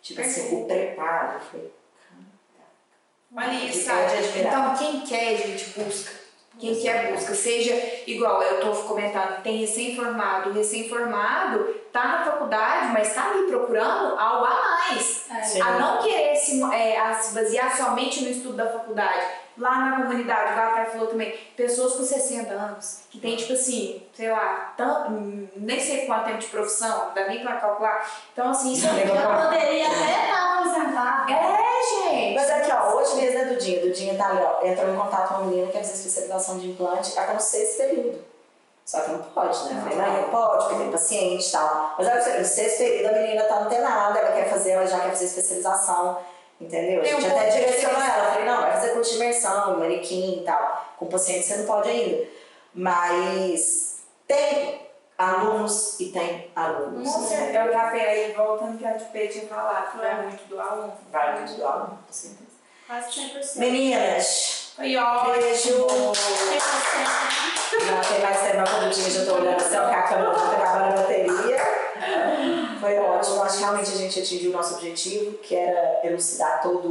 [SPEAKER 1] Tipo assim, o preparo. Eu falei,
[SPEAKER 3] olha isso, sabe? Então, quem quer, gente, busca. Quem quer, busca. Seja igual, eu tô comentando, tem recém-formado. O recém-formado tá na faculdade, mas tá ali procurando algo a mais. A não querer se basear somente no estudo da faculdade. Lá na comunidade, o Rafael falou também, pessoas com 60 anos, que tem tipo assim, sei lá, nem sei quanto tempo de profissão, não dá nem pra calcular. Então assim, isso é
[SPEAKER 2] Eu poderia até estar aposentada.
[SPEAKER 3] gente!
[SPEAKER 1] Mas aqui, ó, hoje mesmo é do Dinho. Do Dinho tá ali, ó, entrou em contato com uma menina que quer fazer especialização de implante, ela tá no 6º período. Só que não pode, né? Eu falei, não pode, porque tem paciente e tal. Mas olha, no 6º período a menina tá antenada, ela já quer fazer especialização. Entendeu? A gente até direcionou ela. Eu falei, não, vai fazer curso de imersão, manequim e tal. Com paciente você não pode ainda. Mas tem alunos e tem alunos.
[SPEAKER 3] Nossa, eu tava aí voltando que a Tupê tinha falado, vai muito do aluno.
[SPEAKER 1] Vai muito do aluno, com certeza.
[SPEAKER 2] Quase 100%.
[SPEAKER 1] Meninas,
[SPEAKER 3] beijo!
[SPEAKER 1] Não tem mais tempo para o dia, já estou olhando assim, porque a câmera já está acabando a bateria. Foi ótimo, acho que realmente a gente atingiu o nosso objetivo, que era elucidar todo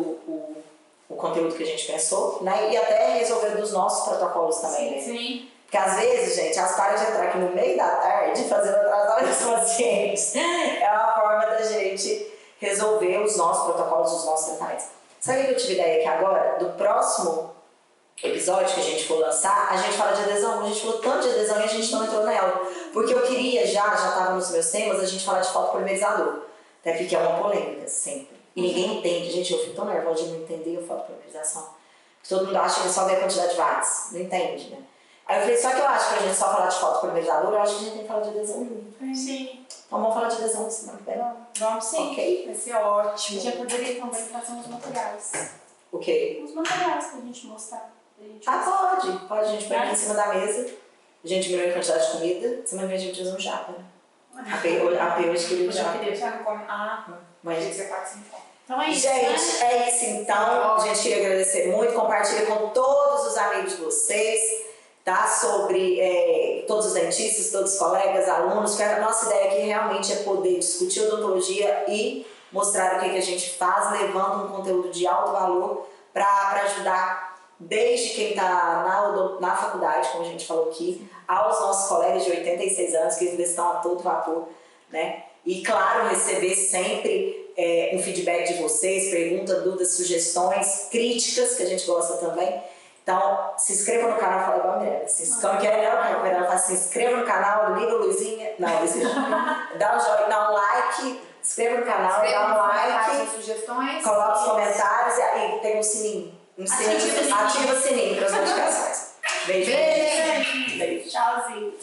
[SPEAKER 1] o conteúdo que a gente pensou, né? E até resolver dos nossos protocolos também, né?
[SPEAKER 2] Sim.
[SPEAKER 1] Porque às vezes, gente, as param de entrar aqui no meio da tarde fazendo atrasar os pacientes. É uma forma da gente resolver os nossos protocolos, os nossos tratamentos. Sabe o que eu tive ideia aqui agora? Do próximo episódio que a gente for lançar, a gente fala de adesão. A gente falou tanto de adesão e a gente não entrou nela. Porque eu queria já estava nos meus temas, a gente falar de fotopolimerizador. Até porque é uma polêmica, sempre. E ninguém entende. Gente, eu fico tão nervosa de não entender a fotopolimerização. Todo mundo acha que é só ver a quantidade de watts. Não entende, né? Aí eu falei, só que eu acho que a gente só falar de foto polimerisador, eu acho que a gente tem que falar de adesão livre.
[SPEAKER 2] Sim.
[SPEAKER 1] Então vamos falar de adesão semana que vem.
[SPEAKER 3] Vamos sim.
[SPEAKER 1] Ok.
[SPEAKER 3] Vai ser
[SPEAKER 2] A
[SPEAKER 3] ótimo.
[SPEAKER 2] gente já poderia também trazer uns materiais.
[SPEAKER 1] O quê?
[SPEAKER 2] Uns materiais pra gente mostrar. Pra gente
[SPEAKER 1] Ah, pode. A gente põe aqui em cima da mesa. A gente diminuiu a quantidade de comida. Semana que vem a gente usa um japa, né? A P hoje queria o japa.
[SPEAKER 3] Já não come.
[SPEAKER 1] Mas
[SPEAKER 3] você tá sem fome.
[SPEAKER 2] Então é isso,
[SPEAKER 1] gente,
[SPEAKER 2] né?
[SPEAKER 1] é isso então. A gente queria agradecer muito. Compartilha com todos os amigos de vocês, tá? Sobre todos os dentistas, todos os colegas, alunos. Que a nossa ideia aqui realmente é poder discutir odontologia e mostrar o que a gente faz, levando um conteúdo de alto valor para ajudar desde quem está na faculdade, como a gente falou aqui, aos nossos colegas de 86 anos que ainda estão a todo vapor, né? E claro, receber sempre um feedback de vocês, perguntas, dúvidas, sugestões, críticas, que a gente gosta também. Então, se inscreva no canal, fala igual a Mirella. Como que é, né? A Mirella fala, se inscreva no canal, liga a luzinha. Não, Luzinha. Dá um joinha, dá um like, se inscreva no canal, dá um like,
[SPEAKER 3] sugestões,
[SPEAKER 1] coloca os comentários e aí tem um sininho. Ativa o sininho para as notificações. Beijo.
[SPEAKER 2] Beijo.
[SPEAKER 1] Beijo.
[SPEAKER 2] Tchauzinho.